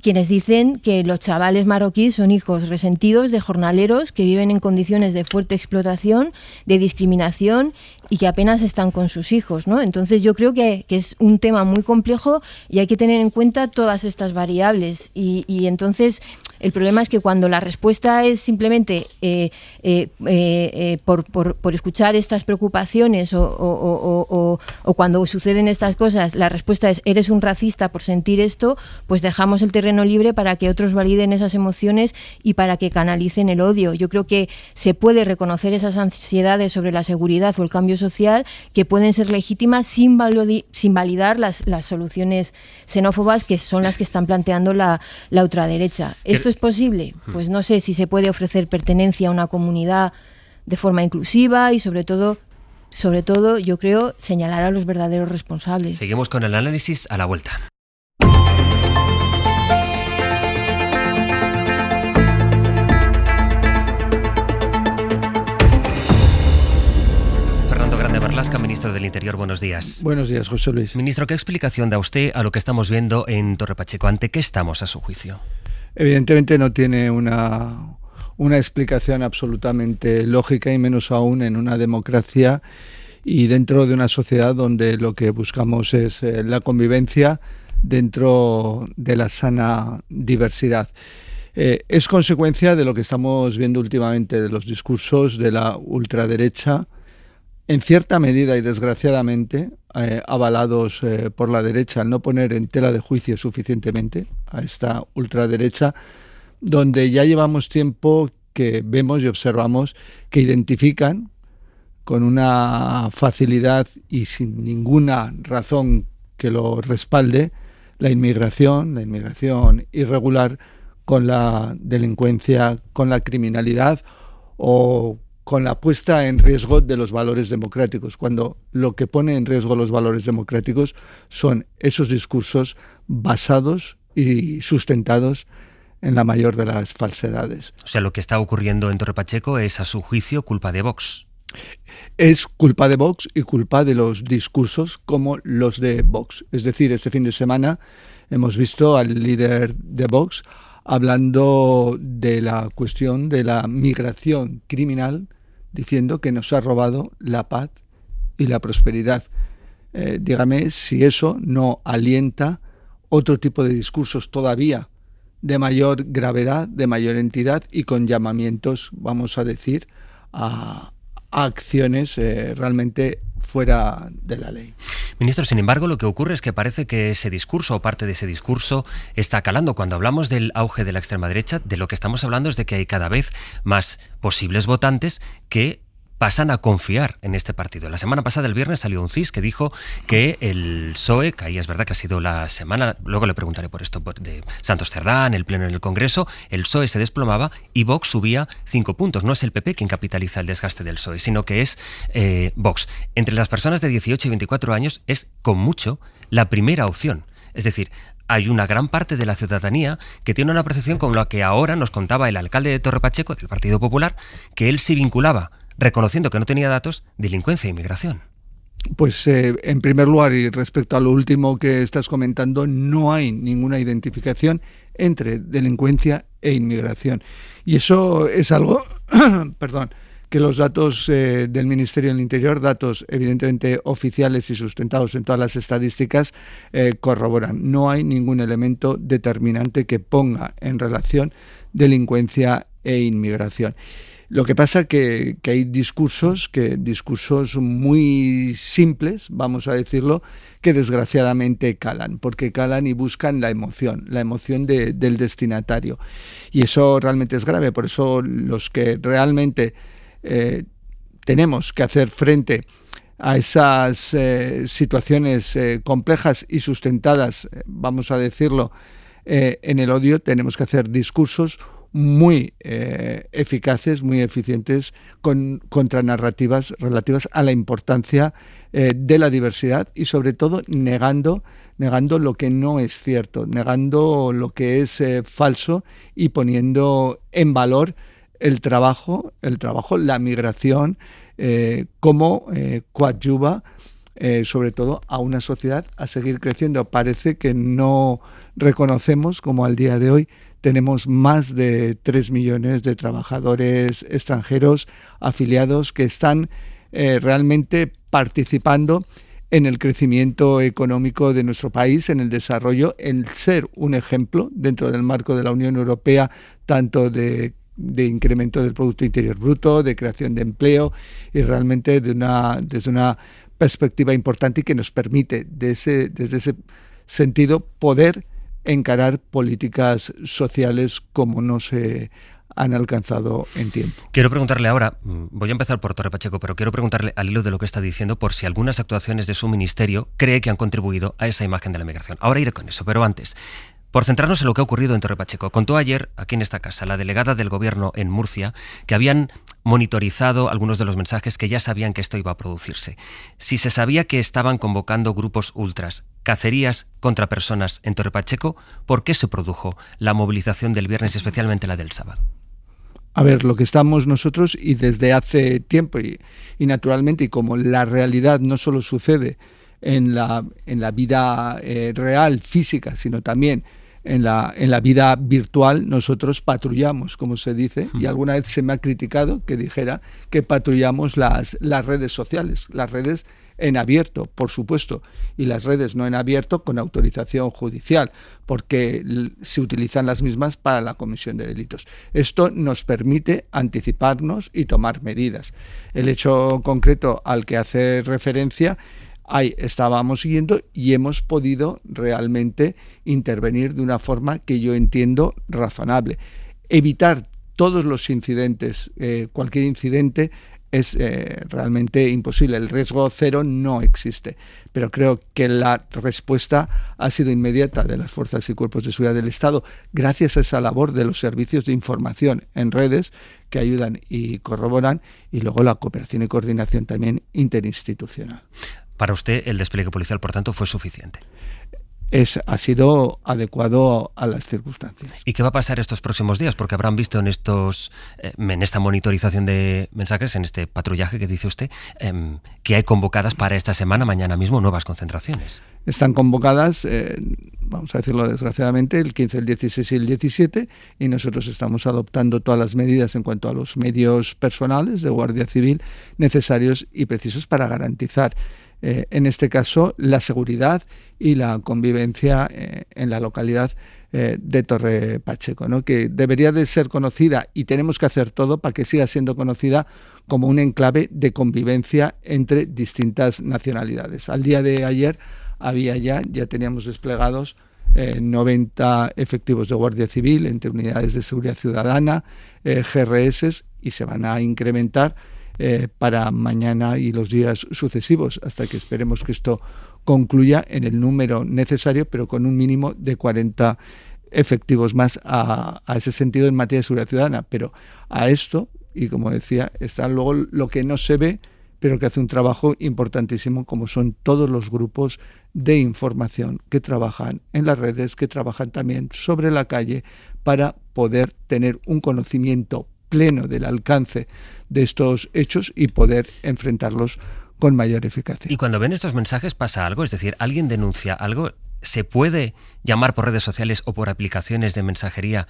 quienes dicen que los chavales marroquíes son hijos resentidos de jornaleros que viven en condiciones de fuerte explotación, de discriminación y que apenas están con sus hijos, ¿no? Entonces yo creo que es un tema muy complejo y hay que tener en cuenta todas estas variables. Y entonces el problema es que cuando la respuesta es simplemente por escuchar estas preocupaciones o cuando suceden estas cosas, la respuesta es eres un racista por sentir esto, pues dejamos el terreno libre para que otros validen esas emociones y para que canalicen el odio. Yo creo que se puede reconocer esas ansiedades sobre la seguridad o el cambio social que pueden ser legítimas sin validar las soluciones xenófobas que son las que están planteando la ultraderecha. ¿Esto es posible? Pues no sé si se puede ofrecer pertenencia a una comunidad de forma inclusiva y sobre todo yo creo señalar a los verdaderos responsables. Seguimos con el análisis a la vuelta. Marlaska, ministro del Interior, buenos días. Buenos días, José Luis. Ministro, ¿qué explicación da usted a lo que estamos viendo en Torre Pacheco? ¿Ante qué estamos, a su juicio? Evidentemente no tiene una explicación absolutamente lógica, y menos aún en una democracia y dentro de una sociedad donde lo que buscamos es la convivencia dentro de la sana diversidad. Es consecuencia de lo que estamos viendo últimamente, de los discursos de la ultraderecha, en cierta medida y desgraciadamente avalados por la derecha, al no poner en tela de juicio suficientemente a esta ultraderecha, donde ya llevamos tiempo que vemos y observamos que identifican con una facilidad y sin ninguna razón que lo respalde la inmigración irregular con la delincuencia, con la criminalidad o con la puesta en riesgo de los valores democráticos, cuando lo que pone en riesgo los valores democráticos son esos discursos basados y sustentados en la mayor de las falsedades. O sea, lo que está ocurriendo en Torre Pacheco es, a su juicio, culpa de Vox. Es culpa de Vox y culpa de los discursos como los de Vox. Es decir, este fin de semana hemos visto al líder de Vox hablando de la cuestión de la migración criminal, diciendo que nos ha robado la paz y la prosperidad. Dígame si eso no alienta otro tipo de discursos todavía de mayor gravedad, de mayor entidad y con llamamientos, vamos a decir, a acciones realmente fuera de la ley. Ministro, sin embargo, lo que ocurre es que parece que ese discurso o parte de ese discurso está calando. Cuando hablamos del auge de la extrema derecha, de lo que estamos hablando es de que hay cada vez más posibles votantes que pasan a confiar en este partido. La semana pasada, el viernes, salió un CIS que dijo que el PSOE, que ahí es verdad que ha sido la semana, luego le preguntaré por esto, de Santos Cerdán, el pleno en el Congreso, el PSOE se desplomaba y Vox subía 5 puntos. No es el PP quien capitaliza el desgaste del PSOE, sino que es Vox. Entre las personas de 18 y 24 años es, con mucho, la primera opción. Es decir, hay una gran parte de la ciudadanía que tiene una percepción con la que ahora nos contaba el alcalde de Torre Pacheco, del Partido Popular, que él sí vinculaba, reconociendo que no tenía datos, delincuencia e inmigración. Pues en primer lugar, y respecto a lo último que estás comentando, no hay ninguna identificación entre delincuencia e inmigración. Y eso es algo, que los datos del Ministerio del Interior, datos evidentemente oficiales y sustentados en todas las estadísticas, corroboran. No hay ningún elemento determinante que ponga en relación delincuencia e inmigración. Lo que pasa que hay discursos muy simples, vamos a decirlo, que desgraciadamente calan, porque calan y buscan la emoción del destinatario. Y eso realmente es grave, por eso los que realmente tenemos que hacer frente a esas situaciones complejas y sustentadas, vamos a decirlo, en el odio, tenemos que hacer discursos muy eficaces, muy eficientes, con contranarrativas relativas a la importancia de la diversidad y sobre todo negando lo que no es cierto, negando lo que es falso y poniendo en valor el trabajo, la migración, como coadyuva sobre todo a una sociedad a seguir creciendo. Parece que no reconocemos como al día de hoy tenemos más de 3 millones de trabajadores extranjeros afiliados que están realmente participando en el crecimiento económico de nuestro país, en el desarrollo, en ser un ejemplo dentro del marco de la Unión Europea, tanto de incremento del Producto Interior Bruto, de creación de empleo y realmente desde una perspectiva importante y que nos permite desde ese sentido poder encarar políticas sociales como no se han alcanzado en tiempo. Quiero preguntarle ahora, voy a empezar por Torre Pacheco, pero quiero preguntarle al hilo de lo que está diciendo por si algunas actuaciones de su ministerio cree que han contribuido a esa imagen de la migración. Ahora iré con eso, pero antes, por centrarnos en lo que ha ocurrido en Torre Pacheco. Contó ayer, aquí en esta casa, la delegada del Gobierno en Murcia, que habían monitorizado algunos de los mensajes que ya sabían que esto iba a producirse. Si se sabía que estaban convocando grupos ultras, cacerías contra personas en Torre Pacheco, ¿por qué se produjo la movilización del viernes, especialmente la del sábado? A ver, lo que estamos nosotros, y desde hace tiempo, y naturalmente, y como la realidad no solo sucede en la vida real, física, sino también en la vida virtual, nosotros patrullamos, como se dice, y alguna vez se me ha criticado que dijera que patrullamos las redes sociales, las redes en abierto, por supuesto, y las redes no en abierto con autorización judicial, porque se utilizan las mismas para la comisión de delitos. Esto nos permite anticiparnos y tomar medidas. El hecho concreto al que hace referencia, ahí estábamos siguiendo y hemos podido realmente intervenir de una forma que yo entiendo razonable. Evitar todos los incidentes, cualquier incidente, es realmente imposible. El riesgo cero no existe, pero creo que la respuesta ha sido inmediata de las fuerzas y cuerpos de seguridad del Estado, gracias a esa labor de los servicios de información en redes que ayudan y corroboran, y luego la cooperación y coordinación también interinstitucional. Para usted, el despliegue policial, por tanto, fue suficiente. Ha sido adecuado a las circunstancias. ¿Y qué va a pasar estos próximos días? Porque habrán visto en esta monitorización de mensajes, en este patrullaje que dice usted, que hay convocadas para esta semana, mañana mismo, nuevas concentraciones. Están convocadas, vamos a decirlo desgraciadamente, el 15, el 16 y el 17, y nosotros estamos adoptando todas las medidas en cuanto a los medios personales de Guardia Civil necesarios y precisos para garantizar en este caso la seguridad y la convivencia en la localidad de Torre Pacheco, ¿no? Que debería de ser conocida, y tenemos que hacer todo para que siga siendo conocida como un enclave de convivencia entre distintas nacionalidades. Al día de ayer ya teníamos desplegados 90 efectivos de Guardia Civil entre unidades de seguridad ciudadana, GRS, y se van a incrementar para mañana y los días sucesivos, hasta que esperemos que esto concluya en el número necesario, pero con un mínimo de 40 efectivos más a ese sentido en materia de seguridad ciudadana. Pero a esto, y como decía, está luego lo que no se ve, pero que hace un trabajo importantísimo, como son todos los grupos de información que trabajan en las redes, que trabajan también sobre la calle, para poder tener un conocimiento pleno del alcance de estos hechos y poder enfrentarlos con mayor eficacia. Y cuando ven estos mensajes pasa algo, es decir, alguien denuncia algo, ¿se puede llamar por redes sociales o por aplicaciones de mensajería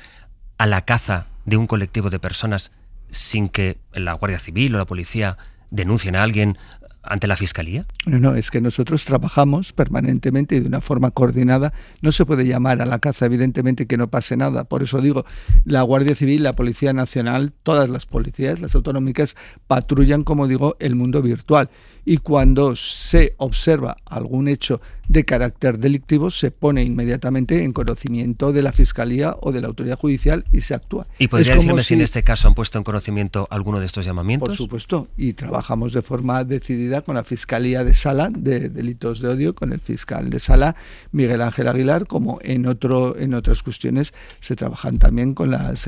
a la caza de un colectivo de personas sin que la Guardia Civil o la policía denuncien a alguien ante la Fiscalía? No, es que nosotros trabajamos permanentemente y de una forma coordinada. No se puede llamar a la caza, evidentemente, que no pase nada. Por eso digo, la Guardia Civil, la Policía Nacional, todas las policías, las autonómicas, patrullan, como digo, el mundo virtual. Y cuando se observa algún hecho de carácter delictivo, se pone inmediatamente en conocimiento de la Fiscalía o de la autoridad judicial y se actúa. ¿Y podría decirme si en este caso han puesto en conocimiento alguno de estos llamamientos? Por supuesto, y trabajamos de forma decidida con la Fiscalía de Sala de Delitos de Odio, con el fiscal de Sala, Miguel Ángel Aguilar, como en otras cuestiones se trabajan también con las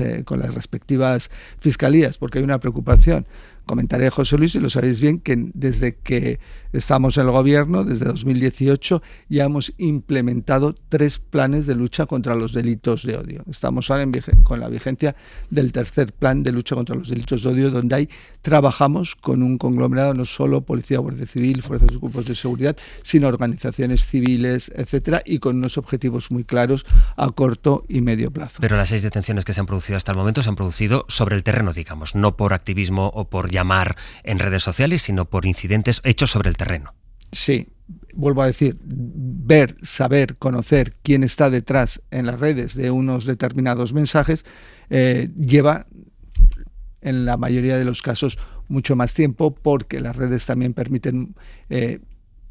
respectivas fiscalías, porque hay una preocupación. Comentaré, José Luis, y lo sabéis bien, que desde que estamos en el gobierno, desde 2018, ya hemos implementado 3 planes de lucha contra los delitos de odio. Estamos ahora con la vigencia del 3er plan de lucha contra los delitos de odio, donde trabajamos con un conglomerado, no solo Policía, Guardia Civil, fuerzas y grupos de seguridad, sino organizaciones civiles, etcétera, y con unos objetivos muy claros a corto y medio plazo. Pero las 6 detenciones que se han producido hasta el momento se han producido sobre el terreno, digamos, no por activismo o por llamar en redes sociales, sino por incidentes hechos sobre el terreno. Sí, vuelvo a decir, ver, saber, conocer quién está detrás en las redes de unos determinados mensajes lleva, en la mayoría de los casos, mucho más tiempo, porque las redes también permiten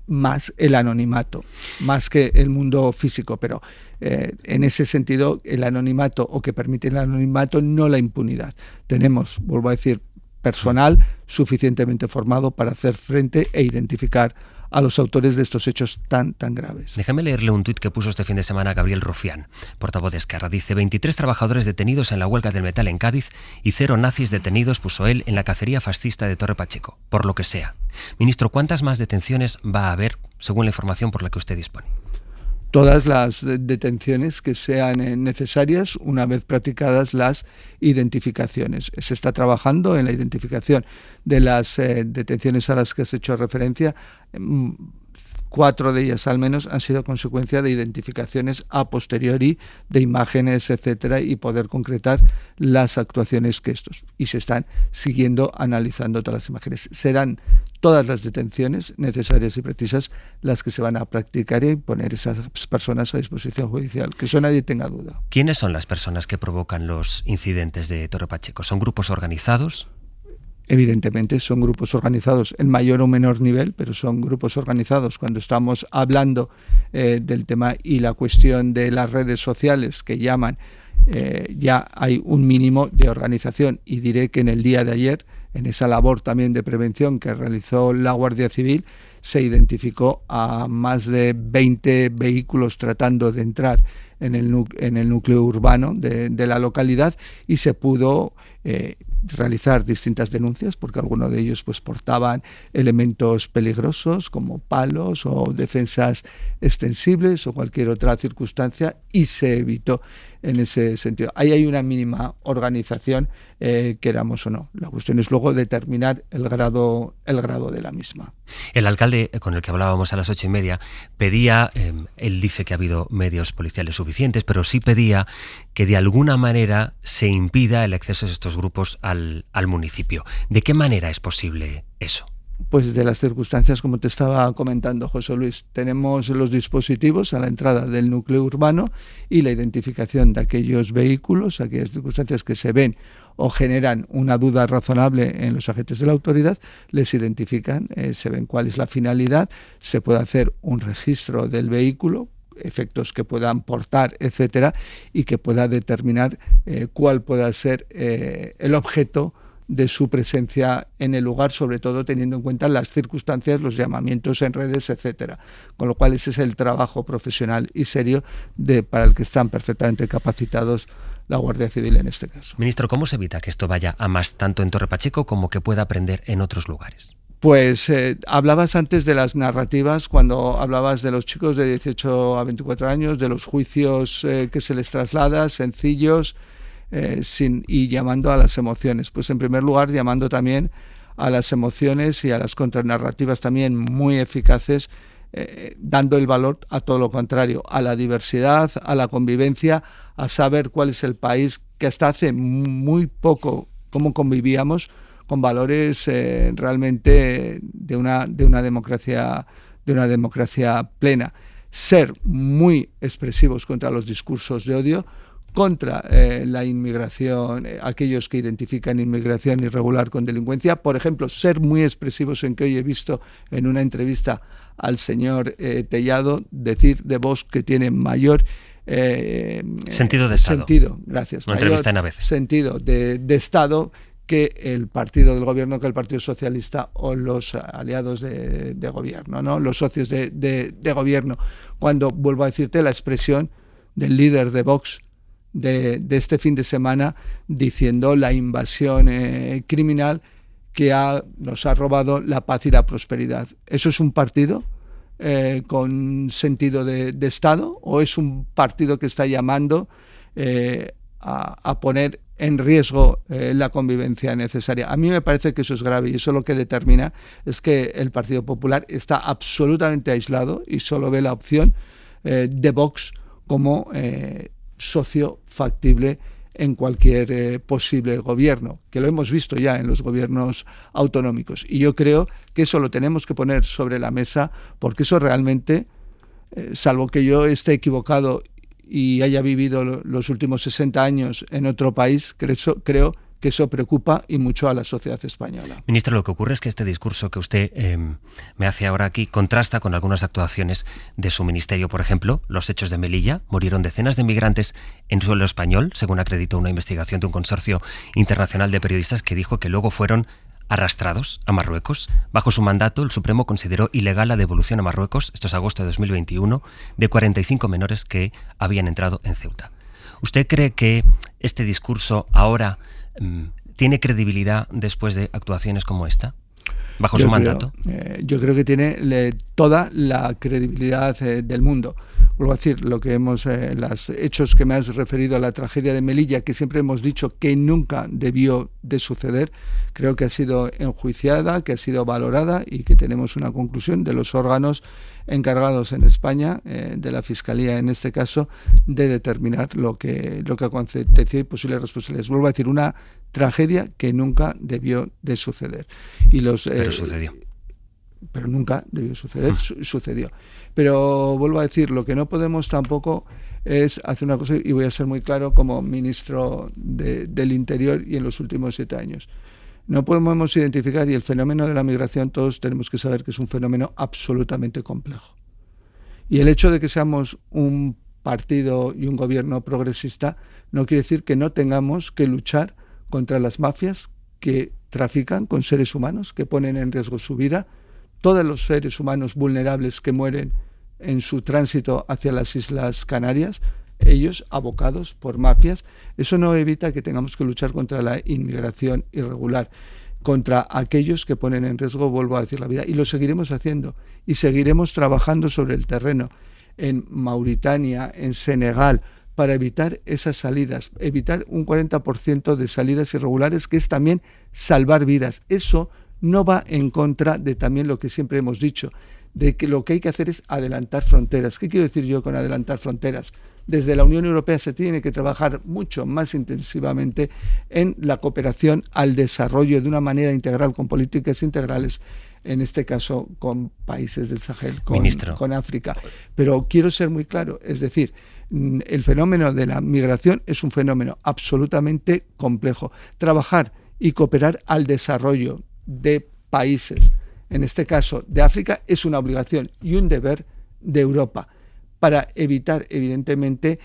más el anonimato, más que el mundo físico, pero en ese sentido el anonimato, o que permite el anonimato, no la impunidad. Tenemos, vuelvo a decir, personal suficientemente formado para hacer frente e identificar a los autores de estos hechos tan graves. Déjame leerle un tuit que puso este fin de semana Gabriel Rufián, portavoz de Esquerra. Dice: 23 trabajadores detenidos en la huelga del metal en Cádiz y 0 nazis detenidos, puso él, en la cacería fascista de Torre Pacheco, por lo que sea. Ministro, ¿cuántas más detenciones va a haber, según la información por la que usted dispone? Todas las detenciones que sean necesarias una vez practicadas las identificaciones. Se está trabajando en la identificación de las detenciones a las que has hecho referencia. 4 de ellas al menos han sido consecuencia de identificaciones a posteriori, de imágenes, etcétera, y poder concretar las actuaciones que estos. Y se están siguiendo analizando todas las imágenes. Serán todas las detenciones necesarias y precisas las que se van a practicar y poner esas personas a disposición judicial, que eso nadie tenga duda. ¿Quiénes son las personas que provocan los incidentes de Torre Pacheco? ¿Son grupos organizados? Evidentemente son grupos organizados en mayor o menor nivel, pero son grupos organizados. Cuando estamos hablando del tema y la cuestión de las redes sociales que llaman, ya hay un mínimo de organización, y diré que en el día de ayer, en esa labor también de prevención que realizó la Guardia Civil, se identificó a más de 20 vehículos tratando de entrar en el núcleo urbano de la localidad, y se pudo realizar distintas denuncias, porque algunos de ellos pues portaban elementos peligrosos como palos o defensas extensibles o cualquier otra circunstancia, y se evitó en ese sentido. Ahí hay una mínima organización, queramos o no. La cuestión es luego determinar el grado de la misma. El alcalde, con el que hablábamos a las 8:30, pedía, él dice que ha habido medios policiales suficientes, pero sí pedía que de alguna manera se impida el acceso de estos grupos al municipio. ¿De qué manera es posible eso? Pues de las circunstancias, como te estaba comentando, José Luis. Tenemos los dispositivos a la entrada del núcleo urbano y la identificación de aquellos vehículos, aquellas circunstancias que se ven o generan una duda razonable en los agentes de la autoridad, les identifican, se ven cuál es la finalidad, se puede hacer un registro del vehículo, efectos que puedan portar, etcétera, y que pueda determinar cuál pueda ser el objeto de su presencia en el lugar, sobre todo teniendo en cuenta las circunstancias, los llamamientos en redes, etcétera. Con lo cual ese es el trabajo profesional y serio para el que están perfectamente capacitados la Guardia Civil en este caso. Ministro, ¿cómo se evita que esto vaya a más tanto en Torre Pacheco como que pueda aprender en otros lugares? Pues hablabas antes de las narrativas, cuando hablabas de los chicos de 18 a 24 años, de los juicios que se les traslada, sencillos, y llamando a las emociones. Pues en primer lugar llamando también a las emociones y a las contranarrativas también muy eficaces, dando el valor a todo lo contrario, a la diversidad, a la convivencia, a saber cuál es el país que hasta hace muy poco, cómo convivíamos valores realmente de una democracia plena. Ser muy expresivos contra los discursos de odio, contra la inmigración, aquellos que identifican inmigración irregular con delincuencia. Por ejemplo, ser muy expresivos en que hoy he visto en una entrevista al señor Tellado decir de Vox que tiene mayor sentido de Estado. Gracias. Una entrevista en ABC. Sentido de Estado que el partido del gobierno, que el Partido Socialista o los aliados de gobierno, ¿no? Los socios de gobierno. Cuando, vuelvo a decirte, la expresión del líder de Vox de este fin de semana diciendo la invasión criminal que nos ha robado la paz y la prosperidad. ¿Eso es un partido con sentido de Estado o es un partido que está llamando a poner en riesgo la convivencia necesaria? A mí me parece que eso es grave y eso lo que determina es que el Partido Popular está absolutamente aislado y solo ve la opción de Vox como socio factible en cualquier posible gobierno, que lo hemos visto ya en los gobiernos autonómicos. Y yo creo que eso lo tenemos que poner sobre la mesa, porque eso realmente, salvo que yo esté equivocado y haya vivido los últimos 60 años en otro país, creo que eso preocupa y mucho a la sociedad española. Ministro, lo que ocurre es que este discurso que usted me hace ahora aquí contrasta con algunas actuaciones de su ministerio. Por ejemplo, los hechos de Melilla. Murieron decenas de migrantes en suelo español, según acreditó una investigación de un consorcio internacional de periodistas que dijo que luego fueron arrastrados a Marruecos. Bajo su mandato, el Supremo consideró ilegal la devolución a Marruecos, esto es agosto de 2021, de 45 menores que habían entrado en Ceuta. ¿Usted cree que este discurso ahora tiene credibilidad después de actuaciones como esta, bajo su mandato? Yo creo que tiene toda la credibilidad del mundo. Vuelvo a decir, los hechos que me has referido a la tragedia de Melilla, que siempre hemos dicho que nunca debió de suceder, creo que ha sido enjuiciada, que ha sido valorada y que tenemos una conclusión de los órganos encargados en España, de la Fiscalía en este caso, de determinar lo que aconteció y posibles responsables. Vuelvo a decir, una tragedia que nunca debió de suceder. Pero sucedió. Pero nunca debió suceder, sucedió. Pero vuelvo a decir, lo que no podemos tampoco es hacer una cosa, y voy a ser muy claro como ministro del Interior y en los últimos 7 años. No podemos identificar, y el fenómeno de la migración todos tenemos que saber que es un fenómeno absolutamente complejo. Y el hecho de que seamos un partido y un gobierno progresista no quiere decir que no tengamos que luchar contra las mafias que trafican con seres humanos, que ponen en riesgo su vida, todos los seres humanos vulnerables que mueren en su tránsito hacia las Islas Canarias, ellos abocados por mafias. Eso no evita que tengamos que luchar contra la inmigración irregular, contra aquellos que ponen en riesgo, vuelvo a decir, la vida. Y lo seguiremos haciendo y seguiremos trabajando sobre el terreno en Mauritania, en Senegal, para evitar esas salidas, evitar un 40% de salidas irregulares, que es también salvar vidas. Eso no va en contra de también lo que siempre hemos dicho, de que lo que hay que hacer es adelantar fronteras. ¿Qué quiero decir yo con adelantar fronteras? Desde la Unión Europea se tiene que trabajar mucho más intensivamente en la cooperación al desarrollo de una manera integral, con políticas integrales, en este caso con países del Sahel, con África. Pero quiero ser muy claro, es decir, el fenómeno de la migración es un fenómeno absolutamente complejo. Trabajar y cooperar al desarrollo de países, en este caso de África, es una obligación y un deber de Europa, para evitar, evidentemente,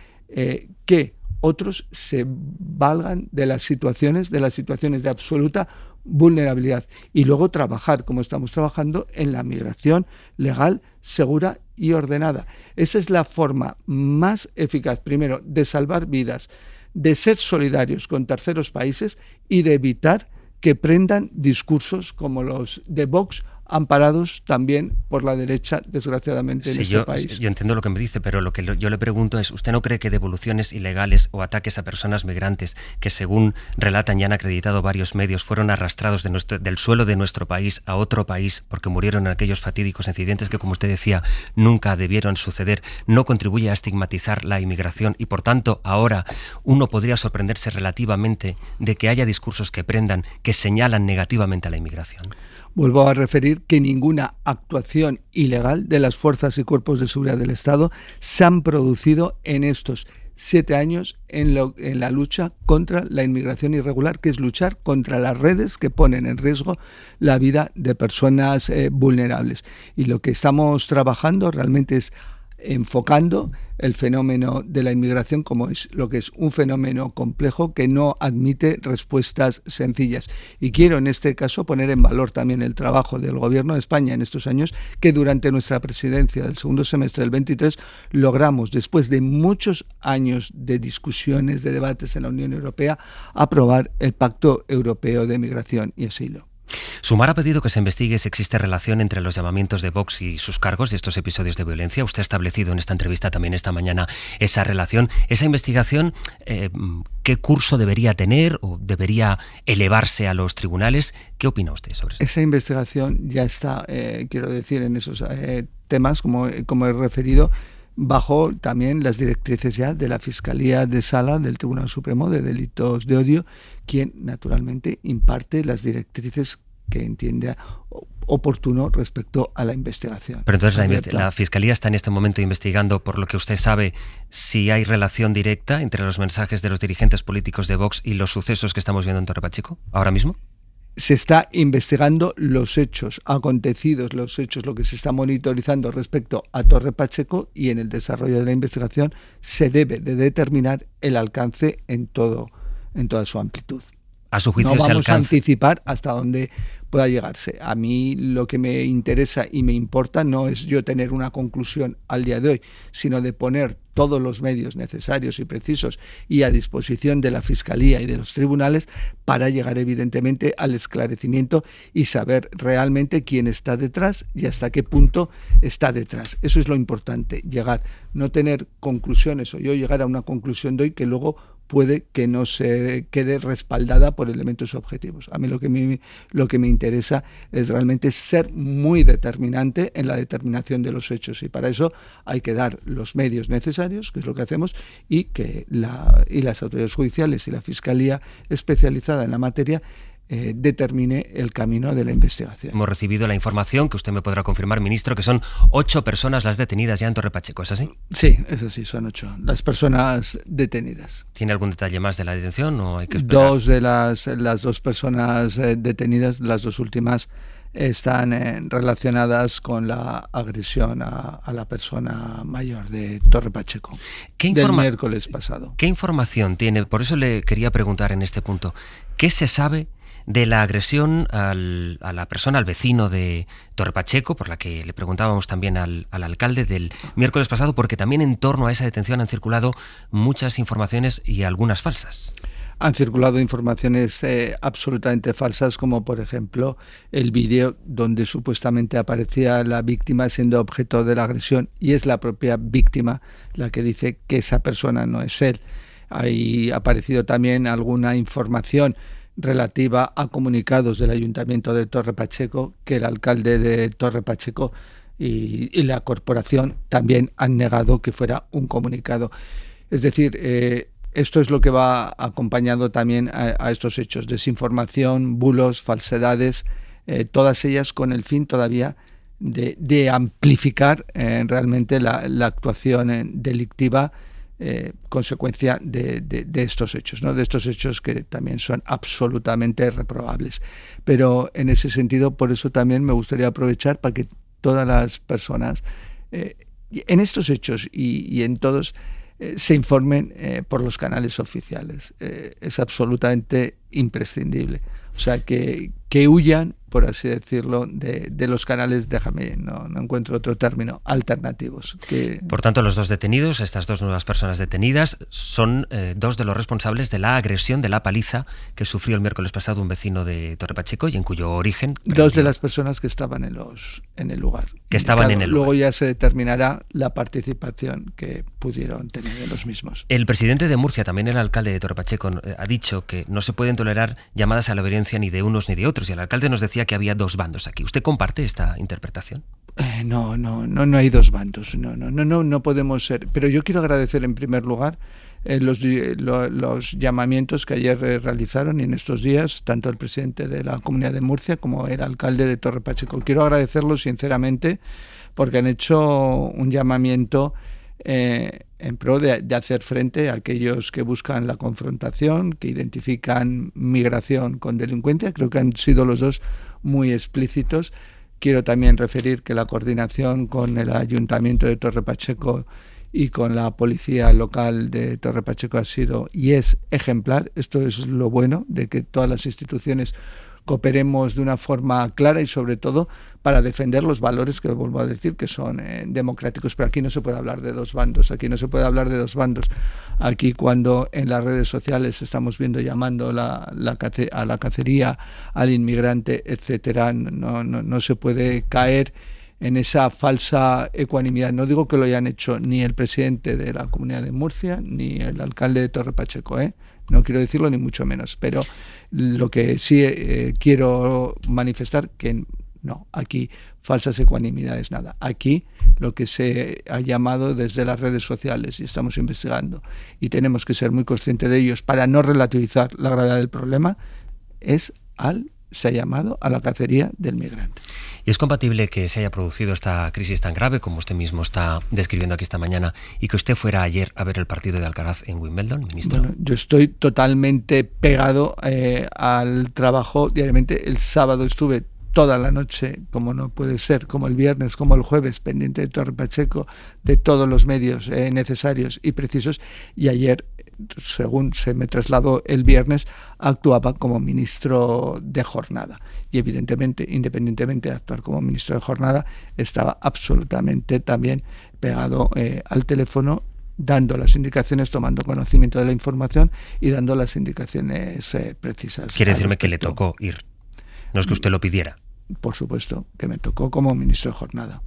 que otros se valgan de las situaciones de absoluta vulnerabilidad. Y luego trabajar, como estamos trabajando, en la migración legal, segura y ordenada. Esa es la forma más eficaz, primero, de salvar vidas, de ser solidarios con terceros países y de evitar que prendan discursos como los de Vox amparados también por la derecha, desgraciadamente, en este país. Yo entiendo lo que me dice, pero lo que yo le pregunto es, ¿usted no cree que devoluciones ilegales o ataques a personas migrantes que, según relatan y han acreditado varios medios, fueron arrastrados del suelo de nuestro país a otro país porque murieron en aquellos fatídicos incidentes que, como usted decía, nunca debieron suceder, no contribuye a estigmatizar la inmigración y, por tanto, ahora uno podría sorprenderse relativamente de que haya discursos que prendan, que señalan negativamente a la inmigración? Vuelvo a referir que ninguna actuación ilegal de las fuerzas y cuerpos de seguridad del Estado se han producido en estos 7 años en la lucha contra la inmigración irregular, que es luchar contra las redes que ponen en riesgo la vida de personas vulnerables. Y lo que estamos trabajando realmente es enfocando el fenómeno de la inmigración como es lo que es un fenómeno complejo que no admite respuestas sencillas. Y quiero en este caso poner en valor también el trabajo del Gobierno de España en estos años, que durante nuestra presidencia del segundo semestre del 23 logramos, después de muchos años de discusiones, de debates en la Unión Europea, aprobar el Pacto Europeo de Migración y Asilo. Sumar ha pedido que se investigue si existe relación entre los llamamientos de Vox y sus cargos y estos episodios de violencia. Usted ha establecido en esta entrevista también esta mañana esa relación. Esa investigación, ¿qué curso debería tener o debería elevarse a los tribunales? ¿Qué opina usted sobre eso? Esa investigación ya está, quiero decir, en esos temas, como he referido, bajo también las directrices ya de la Fiscalía de Sala del Tribunal Supremo de Delitos de Odio, quien naturalmente imparte las directrices que entienda oportuno respecto a la investigación. Pero entonces la Fiscalía está en este momento investigando, por lo que usted sabe, si hay relación directa entre los mensajes de los dirigentes políticos de Vox y los sucesos que estamos viendo en Torre Pacheco ahora mismo. Se está investigando los hechos acontecidos, lo que se está monitorizando respecto a Torre Pacheco, y en el desarrollo de la investigación se debe de determinar el alcance en toda su amplitud. A su juicio, no vamos a anticipar hasta dónde pueda llegarse. A mí lo que me interesa y me importa no es yo tener una conclusión al día de hoy, sino de poner todos los medios necesarios y precisos y a disposición de la Fiscalía y de los tribunales para llegar evidentemente al esclarecimiento y saber realmente quién está detrás y hasta qué punto está detrás. Eso es lo importante, llegar, no tener conclusiones o yo llegar a una conclusión de hoy que luego puede que no se quede respaldada por elementos objetivos. A mí lo que me interesa es realmente ser muy determinante en la determinación de los hechos, y para eso hay que dar los medios necesarios, que es lo que hacemos, y que las autoridades judiciales y la Fiscalía especializada en la materia determine el camino de la investigación. Hemos recibido la información, que usted me podrá confirmar, ministro, que son 8 personas las detenidas ya en Torre Pacheco, ¿es así? Sí, eso sí, son 8 las personas detenidas. ¿Tiene algún detalle más de la detención o hay que esperar? 2 de las 2 personas detenidas, las 2 últimas, están relacionadas con la agresión a la persona mayor de Torre Pacheco del miércoles pasado. ¿Qué información tiene? Por eso le quería preguntar en este punto, ¿qué se sabe de la agresión a la persona, al vecino de Torre Pacheco, por la que le preguntábamos también al alcalde del miércoles pasado, porque también en torno a esa detención han circulado muchas informaciones y algunas falsas? Han circulado informaciones absolutamente falsas, como por ejemplo el vídeo donde supuestamente aparecía la víctima siendo objeto de la agresión, y es la propia víctima la que dice que esa persona no es él. Ha aparecido también alguna información relativa a comunicados del Ayuntamiento de Torre Pacheco, que el alcalde de Torre Pacheco y la corporación también han negado que fuera un comunicado. Es decir, esto es lo que va acompañando también a estos hechos: desinformación, bulos, falsedades, todas ellas con el fin todavía de amplificar realmente la actuación delictiva, consecuencia de estos hechos, ¿no? De estos hechos que también son absolutamente reprobables. Pero en ese sentido, por eso también me gustaría aprovechar para que todas las personas en estos hechos y en todos se informen por los canales oficiales. Es absolutamente imprescindible. O sea, que huyan por así decirlo, de los canales, no encuentro otro término, alternativos. Por tanto, los dos detenidos, estas dos nuevas personas detenidas, son dos de los responsables de la agresión, de la paliza que sufrió el miércoles pasado un vecino de Torre Pacheco y en cuyo origen... Dos de las personas que estaban en el lugar. Que estaban en el lugar. Luego ya se determinará la participación que pudieron tener de los mismos. El presidente de Murcia, también el alcalde de Torre Pacheco, ha dicho que no se pueden tolerar llamadas a la violencia ni de unos ni de otros, y el alcalde nos decía que había dos bandos aquí. ¿Usted comparte esta interpretación? No hay dos bandos, no podemos ser. Pero yo quiero agradecer en primer lugar los llamamientos que ayer realizaron y en estos días, tanto el presidente de la Comunidad de Murcia como el alcalde de Torre Pacheco. Quiero agradecerlos sinceramente porque han hecho un llamamiento en pro de hacer frente a aquellos que buscan la confrontación, que identifican migración con delincuencia. Creo que han sido los dos muy explícitos. Quiero también referir que la coordinación con el Ayuntamiento de Torre Pacheco y con la Policía Local de Torre Pacheco ha sido y es ejemplar. Esto es lo bueno de que todas las instituciones cooperemos de una forma clara y sobre todo para defender los valores que vuelvo a decir que son democráticos. Pero aquí no se puede hablar de dos bandos, Aquí cuando en las redes sociales estamos viendo llamando a la cacería, al inmigrante, etcétera, no se puede caer en esa falsa ecuanimidad. No digo que lo hayan hecho ni el presidente de la Comunidad de Murcia ni el alcalde de Torre Pacheco, no quiero decirlo ni mucho menos, pero lo que sí quiero manifestar que no, aquí falsas ecuanimidades nada. Aquí lo que se ha llamado desde las redes sociales y estamos investigando y tenemos que ser muy conscientes de ellos para no relativizar la gravedad del problema se ha llamado a la cacería del migrante. ¿Y es compatible que se haya producido esta crisis tan grave, como usted mismo está describiendo aquí esta mañana, y que usted fuera ayer a ver el partido de Alcaraz en Wimbledon, ministro? Bueno, yo estoy totalmente pegado al trabajo diariamente. El sábado estuve toda la noche, como no puede ser, como el viernes, como el jueves, pendiente de Torre Pacheco, de todos los medios necesarios y precisos, y ayer, según se me trasladó el viernes, actuaba como ministro de jornada. Y evidentemente, independientemente de actuar como ministro de jornada, estaba absolutamente también pegado al teléfono, dando las indicaciones, tomando conocimiento de la información y dando las indicaciones precisas. Quiere decirme que le tocó ir. No es que usted lo pidiera. Por supuesto, que me tocó como ministro de jornada.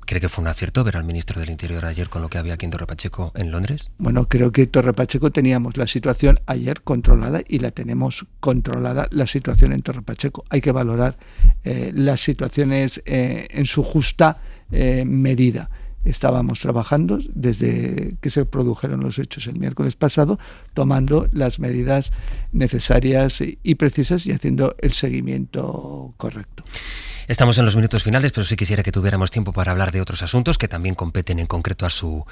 ¿Cree que fue un acierto ver al ministro del Interior ayer con lo que había aquí en Torre Pacheco en Londres? Bueno, creo que en Torre Pacheco teníamos la situación ayer controlada y la tenemos controlada la situación en Torre Pacheco. Hay que valorar las situaciones en su justa medida. Estábamos trabajando desde que se produjeron los hechos el miércoles pasado, tomando las medidas necesarias y precisas y haciendo el seguimiento correcto. Estamos en los minutos finales, pero sí quisiera que tuviéramos tiempo para hablar de otros asuntos que también competen en concreto a su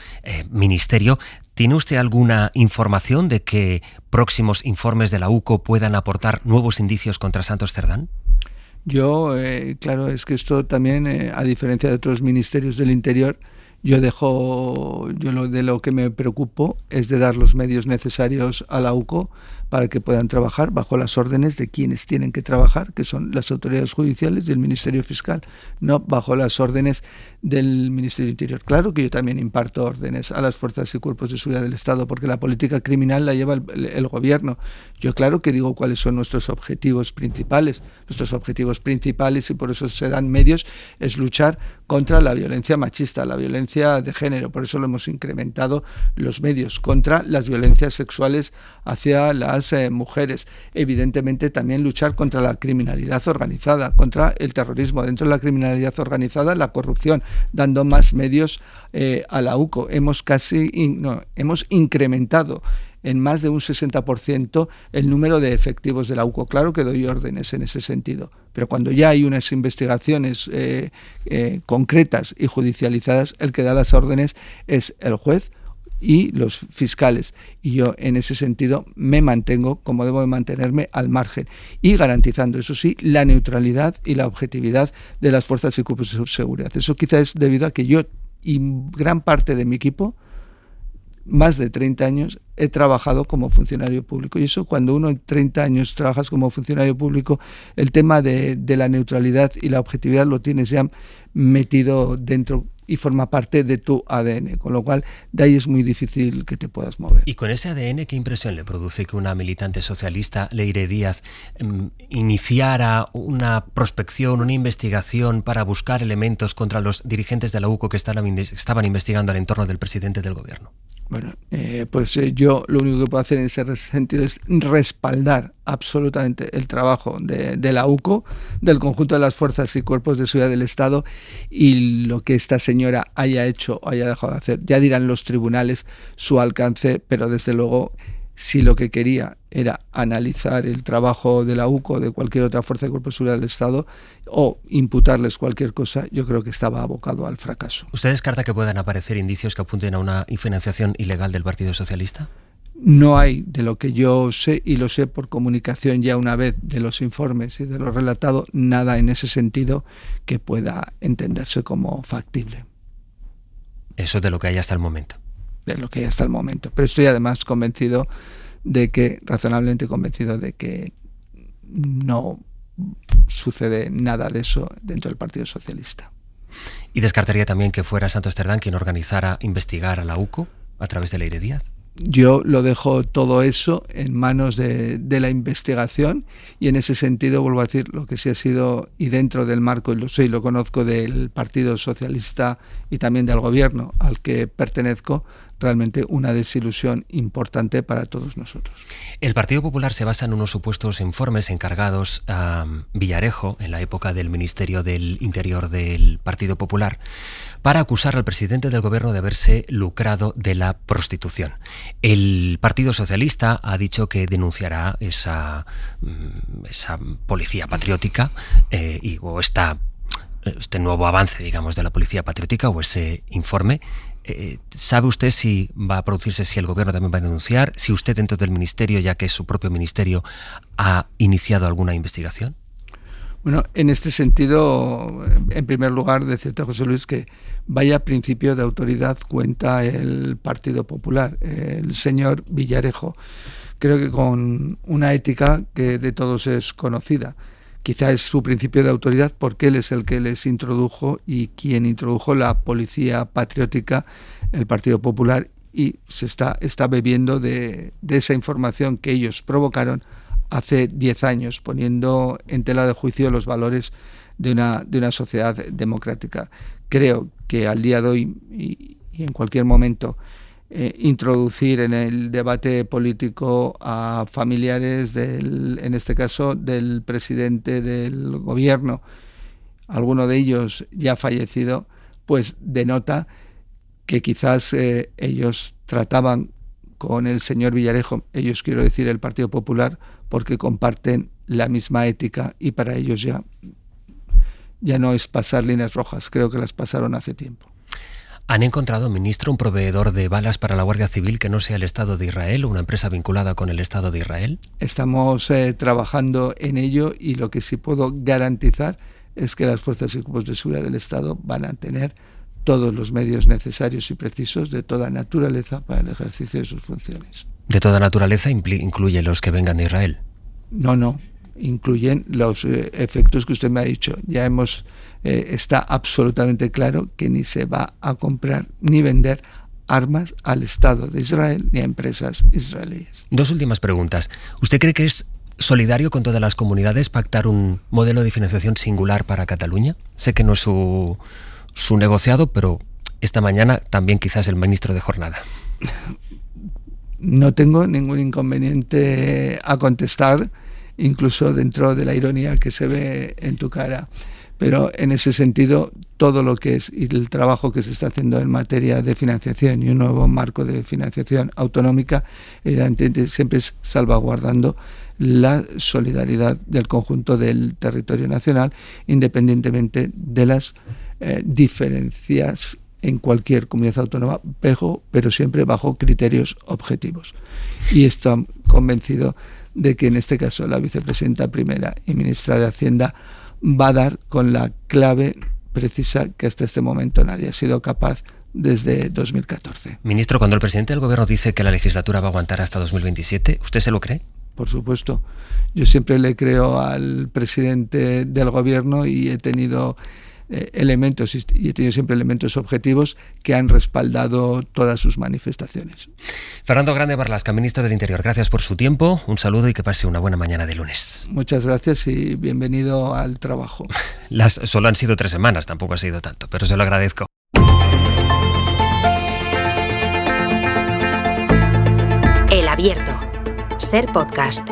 ministerio. ¿Tiene usted alguna información de que próximos informes de la UCO puedan aportar nuevos indicios contra Santos Cerdán? Yo, claro, es que esto también, a diferencia de otros ministerios del Interior, yo de lo que me preocupo es de dar los medios necesarios a la UCO para que puedan trabajar bajo las órdenes de quienes tienen que trabajar, que son las autoridades judiciales y el Ministerio Fiscal, no bajo las órdenes del Ministerio del Interior. Claro que yo también imparto órdenes a las fuerzas y cuerpos de seguridad del Estado, porque la política criminal la lleva el gobierno. Yo claro que digo cuáles son nuestros objetivos principales. Nuestros objetivos principales, y por eso se dan medios, es luchar contra la violencia machista, la violencia de género. Por eso lo hemos incrementado los medios, contra las violencias sexuales hacia las mujeres. Evidentemente también luchar contra la criminalidad organizada, contra el terrorismo. Dentro de la criminalidad organizada, la corrupción, dando más medios a la UCO. Hemos incrementado en más de un 60% el número de efectivos de la UCO. Claro que doy órdenes en ese sentido, pero cuando ya hay unas investigaciones concretas y judicializadas, el que da las órdenes es el juez y los fiscales. Y yo en ese sentido me mantengo como debo de mantenerme al margen y garantizando, eso sí, la neutralidad y la objetividad de las fuerzas y cuerpos de seguridad. Eso quizás es debido a que yo y gran parte de mi equipo más de 30 años he trabajado como funcionario público. Y eso, cuando uno en 30 años trabajas como funcionario público, el tema de la neutralidad y la objetividad lo tienes ya metido dentro y forma parte de tu ADN, con lo cual de ahí es muy difícil que te puedas mover. Y con ese ADN, ¿qué impresión le produce que una militante socialista, Leire Díaz, iniciara una prospección, una investigación para buscar elementos contra los dirigentes de la UCO que estaban investigando al entorno del presidente del gobierno? Bueno, yo lo único que puedo hacer en ese sentido es respaldar absolutamente el trabajo de la UCO, del conjunto de las fuerzas y cuerpos de seguridad del Estado, y lo que esta señora haya hecho o haya dejado de hacer. Ya dirán los tribunales su alcance, pero desde luego, si lo que quería era analizar el trabajo de la UCO o de cualquier otra fuerza de cuerpo de seguridad del Estado o imputarles cualquier cosa, yo creo que estaba abocado al fracaso. ¿Usted descarta que puedan aparecer indicios que apunten a una financiación ilegal del Partido Socialista? No hay, de lo que yo sé, y lo sé por comunicación ya una vez de los informes y de lo relatado, nada en ese sentido que pueda entenderse como factible. Eso es de lo que hay hasta el momento. De lo que hay hasta el momento. Pero estoy además razonablemente convencido de que no sucede nada de eso dentro del Partido Socialista. ¿Y descartaría también que fuera Santos Cerdán quien organizara investigar a la UCO a través de Leire Díaz? Yo lo dejo todo eso en manos de la investigación, y en ese sentido vuelvo a decir lo que sí ha sido, y dentro del marco, y lo sé y lo conozco, del Partido Socialista y también del gobierno al que pertenezco, realmente una desilusión importante para todos nosotros. El Partido Popular se basa en unos supuestos informes encargados a Villarejo en la época del Ministerio del Interior del Partido Popular para acusar al presidente del gobierno de haberse lucrado de la prostitución. El Partido Socialista ha dicho que denunciará esa policía patriótica o este nuevo avance, digamos, de la policía patriótica o ese informe. ¿Sabe usted si va a producirse, si el gobierno también va a denunciar, si usted dentro del ministerio, ya que es su propio ministerio, ha iniciado alguna investigación? Bueno, en este sentido, en primer lugar, decirte, José Luis, que vaya principio de autoridad cuenta el Partido Popular. El señor Villarejo, creo que con una ética que de todos es conocida. Quizá es su principio de autoridad porque él es el que les introdujo y quien introdujo la policía patriótica, el Partido Popular, y se está bebiendo de esa información que ellos provocaron hace 10 años, poniendo en tela de juicio los valores de una sociedad democrática. Creo que al día de hoy y en cualquier momento introducir en el debate político a familiares en este caso, del presidente del gobierno, alguno de ellos ya fallecido, pues denota que quizás ellos trataban con el señor Villarejo, ellos quiero decir el Partido Popular, porque comparten la misma ética y para ellos ya no es pasar líneas rojas, creo que las pasaron hace tiempo. ¿Han encontrado, ministro, un proveedor de balas para la Guardia Civil que no sea el Estado de Israel o una empresa vinculada con el Estado de Israel? Estamos trabajando en ello, y lo que sí puedo garantizar es que las fuerzas y cuerpos de seguridad del Estado van a tener todos los medios necesarios y precisos de toda naturaleza para el ejercicio de sus funciones. ¿De toda naturaleza incluye los que vengan de Israel? No. Incluyen los efectos que usted me ha dicho. Ya está absolutamente claro que ni se va a comprar ni vender armas al Estado de Israel ni a empresas israelíes. Dos últimas preguntas. ¿Usted cree que es solidario con todas las comunidades pactar un modelo de financiación singular para Cataluña? Sé que no es su negociado, pero esta mañana también quizás el ministro de Jornada. No tengo ningún inconveniente a contestar, incluso dentro de la ironía que se ve en tu cara. Pero en ese sentido, todo lo que es y el trabajo que se está haciendo en materia de financiación y un nuevo marco de financiación autonómica, evidentemente siempre es salvaguardando la solidaridad del conjunto del territorio nacional, independientemente de las diferencias en cualquier comunidad autónoma, pero siempre bajo criterios objetivos. Y estoy convencido de que en este caso la vicepresidenta primera y ministra de Hacienda va a dar con la clave precisa que hasta este momento nadie ha sido capaz desde 2014. Ministro, cuando el presidente del Gobierno dice que la legislatura va a aguantar hasta 2027, ¿usted se lo cree? Por supuesto. Yo siempre le creo al presidente del Gobierno y he tenido elementos y he tenido siempre elementos objetivos que han respaldado todas sus manifestaciones. Fernando Grande Marlaska, ministro del Interior, gracias por su tiempo, un saludo y que pase una buena mañana de lunes. Muchas gracias y bienvenido al trabajo. Solo han sido 3 semanas, tampoco ha sido tanto, pero se lo agradezco. El Abierto. Ser podcast.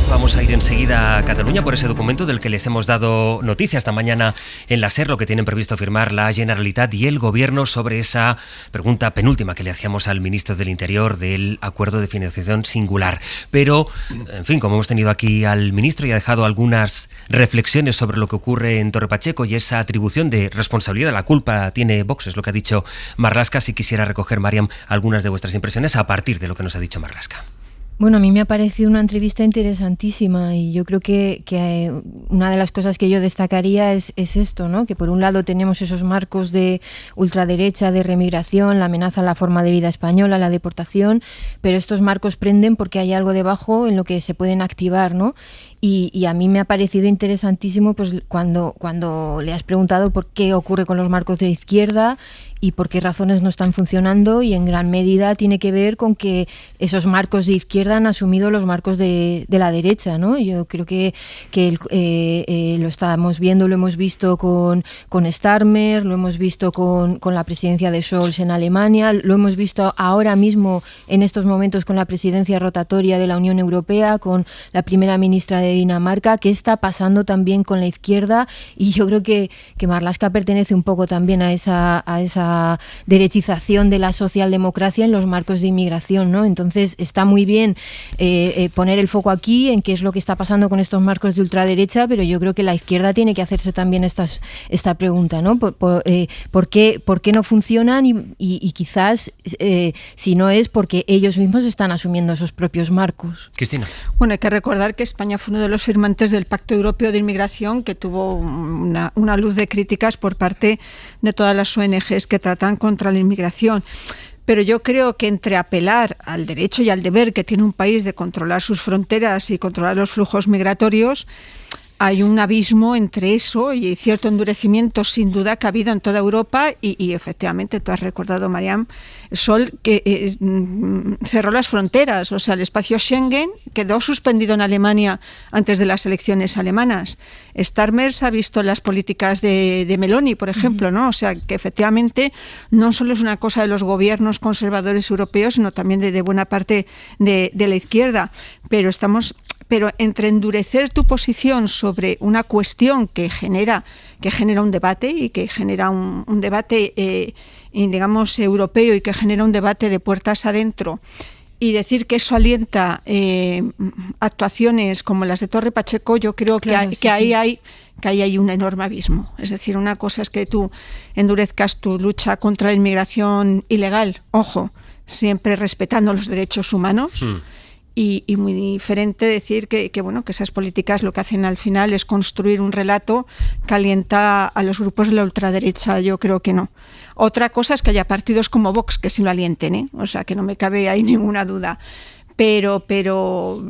Vamos a ir enseguida a Cataluña por ese documento del que les hemos dado noticia esta mañana en la SER, lo que tienen previsto firmar la Generalitat y el Gobierno sobre esa pregunta penúltima que le hacíamos al ministro del Interior del acuerdo de financiación singular. Pero, en fin, como hemos tenido aquí al ministro y ha dejado algunas reflexiones sobre lo que ocurre en Torre Pacheco y esa atribución de responsabilidad, la culpa tiene Vox, es lo que ha dicho Marlaska. Si quisiera recoger, Mariam, algunas de vuestras impresiones a partir de lo que nos ha dicho Marlaska. Bueno, a mí me ha parecido una entrevista interesantísima y yo creo que una de las cosas que yo destacaría es esto, ¿no? Que por un lado tenemos esos marcos de ultraderecha, de remigración, la amenaza a la forma de vida española, la deportación, pero estos marcos prenden porque hay algo debajo en lo que se pueden activar, ¿no? Y a mí me ha parecido interesantísimo pues cuando le has preguntado por qué ocurre con los marcos de la izquierda y por qué razones no están funcionando, y en gran medida tiene que ver con que esos marcos de izquierda han asumido los marcos de la derecha, ¿no? Yo creo que lo estamos viendo, lo hemos visto con Starmer, lo hemos visto con la presidencia de Scholz en Alemania, lo hemos visto ahora mismo en estos momentos con la presidencia rotatoria de la Unión Europea, con la primera ministra de Dinamarca. ¿Qué está pasando también con la izquierda? Y yo creo que Marlaska pertenece un poco también a esa derechización de la socialdemocracia en los marcos de inmigración, ¿no? Entonces está muy bien poner el foco aquí en qué es lo que está pasando con estos marcos de ultraderecha, pero yo creo que la izquierda tiene que hacerse también esta pregunta, ¿no? ¿Por qué no funcionan? Y quizás si no es porque ellos mismos están asumiendo esos propios marcos. Cristina. Bueno, hay que recordar que España fue uno de los firmantes del Pacto Europeo de Inmigración, que tuvo una luz de críticas por parte de todas las ONGs que tratan contra la inmigración. Pero yo creo que entre apelar al derecho y al deber que tiene un país de controlar sus fronteras y controlar los flujos migratorios, hay un abismo entre eso y cierto endurecimiento sin duda que ha habido en toda Europa y efectivamente, tú has recordado, Mariam, Sol, que cerró las fronteras, o sea, el espacio Schengen quedó suspendido en Alemania antes de las elecciones alemanas. Starmer se ha visto en las políticas de Meloni, por ejemplo, ¿no? O sea, que efectivamente no solo es una cosa de los gobiernos conservadores europeos, sino también de buena parte de la izquierda, pero entre endurecer tu posición sobre una cuestión que genera un debate y que genera un debate, digamos, europeo y que genera un debate de puertas adentro, y decir que eso alienta actuaciones como las de Torre Pacheco, yo creo que ahí hay un enorme abismo. Es decir, una cosa es que tú endurezcas tu lucha contra la inmigración ilegal, ojo, siempre respetando los derechos humanos. Y muy diferente decir que esas políticas lo que hacen al final es construir un relato que alienta a los grupos de la ultraderecha. Yo creo que no. Otra cosa es que haya partidos como Vox que sí lo alienten, ¿eh? O sea, que no me cabe ahí ninguna duda. Pero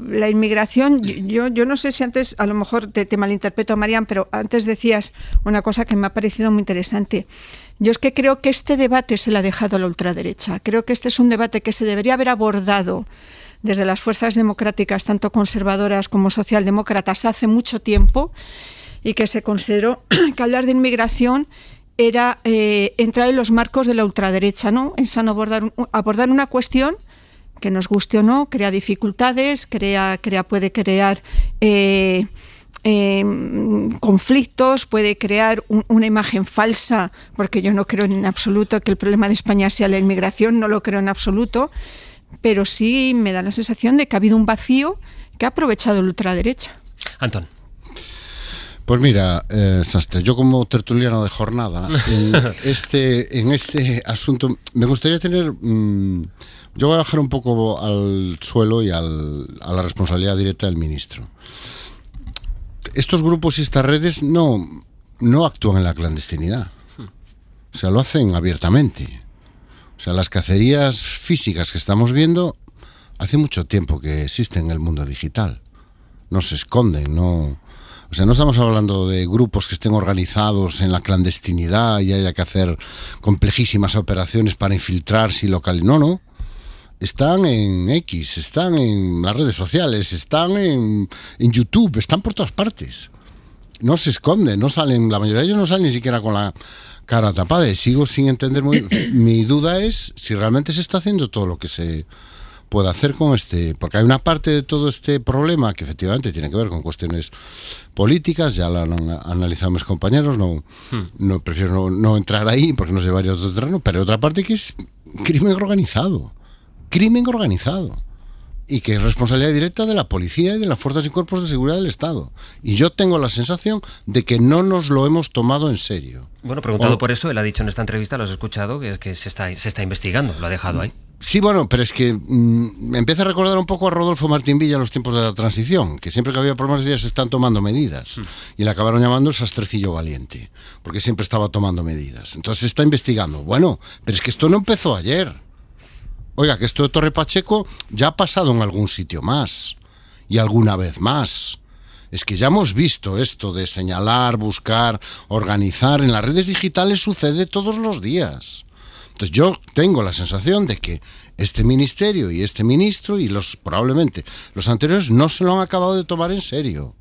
la inmigración, yo no sé si antes, a lo mejor te malinterpreto, Mariam, pero antes decías una cosa que me ha parecido muy interesante. Yo es que creo que este debate se le ha dejado a la ultraderecha. Creo que este es un debate que se debería haber abordado desde las fuerzas democráticas, tanto conservadoras como socialdemócratas, hace mucho tiempo, y que se consideró que hablar de inmigración era entrar en los marcos de la ultraderecha, ¿no? Es abordar una cuestión que, nos guste o no, crea dificultades, puede crear conflictos, puede crear una imagen falsa, porque yo no creo en absoluto que el problema de España sea la inmigración, no lo creo en absoluto, pero sí me da la sensación de que ha habido un vacío que ha aprovechado la ultraderecha. Antón. Pues mira, Sastre, yo como tertuliano de jornada, en este asunto, me gustaría tener... yo voy a bajar un poco al suelo y a la responsabilidad directa del ministro. Estos grupos y estas redes no actúan en la clandestinidad. O sea, lo hacen abiertamente. O sea, las cacerías físicas que estamos viendo hace mucho tiempo que existen en el mundo digital. No se esconden, no... O sea, no estamos hablando de grupos que estén organizados en la clandestinidad y haya que hacer complejísimas operaciones para infiltrarse y localizar. No. Están en X, están en las redes sociales, están en YouTube, están por todas partes. No se esconden, no salen, la mayoría de ellos no salen ni siquiera con la cara tapada. Y sigo sin entender muy... Mi duda es si realmente se está haciendo todo lo que se puede hacer con porque hay una parte de todo este problema que efectivamente tiene que ver con cuestiones políticas, ya lo han analizado mis compañeros, no prefiero no entrar ahí porque no se llevaría a otro terreno, pero hay otra parte que es crimen organizado, y que es responsabilidad directa de la policía y de las fuerzas y cuerpos de seguridad del Estado. Y yo tengo la sensación de que no nos lo hemos tomado en serio. Bueno, preguntado por eso, él ha dicho en esta entrevista, lo has escuchado, que se está investigando, lo ha dejado ahí. Sí, bueno, pero es que me empieza a recordar un poco a Rodolfo Martín Villa en los tiempos de la transición, que siempre que había problemas decía se están tomando medidas, y le acabaron llamando el sastrecillo valiente, porque siempre estaba tomando medidas. Entonces se está investigando. Bueno, pero es que esto no empezó ayer. Oiga, que esto de Torre Pacheco ya ha pasado en algún sitio más, y alguna vez más. Es que ya hemos visto esto de señalar, buscar, organizar. En las redes digitales sucede todos los días. Entonces yo tengo la sensación de que este ministerio y este ministro y probablemente los anteriores no se lo han acabado de tomar en serio.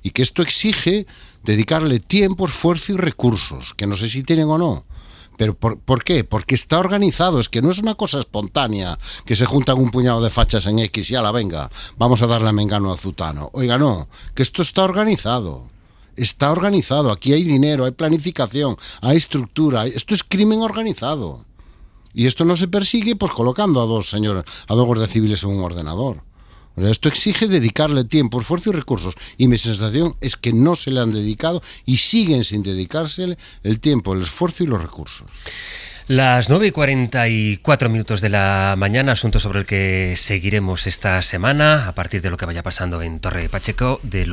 Y que esto exige dedicarle tiempo, esfuerzo y recursos, que no sé si tienen o no. ¿Pero por qué? Porque está organizado, es que no es una cosa espontánea, que se juntan un puñado de fachas en X y ala, venga, vamos a darle a Mengano a Zutano. Oiga, no, que esto está organizado. Está organizado, aquí hay dinero, hay planificación, hay estructura, esto es crimen organizado. Y esto no se persigue pues colocando a dos guardias civiles en un ordenador. Esto exige dedicarle tiempo, esfuerzo y recursos. Y mi sensación es que no se le han dedicado y siguen sin dedicársele el tiempo, el esfuerzo y los recursos. Las 9:44 de la mañana, asunto sobre el que seguiremos esta semana, a partir de lo que vaya pasando en Torre Pacheco, de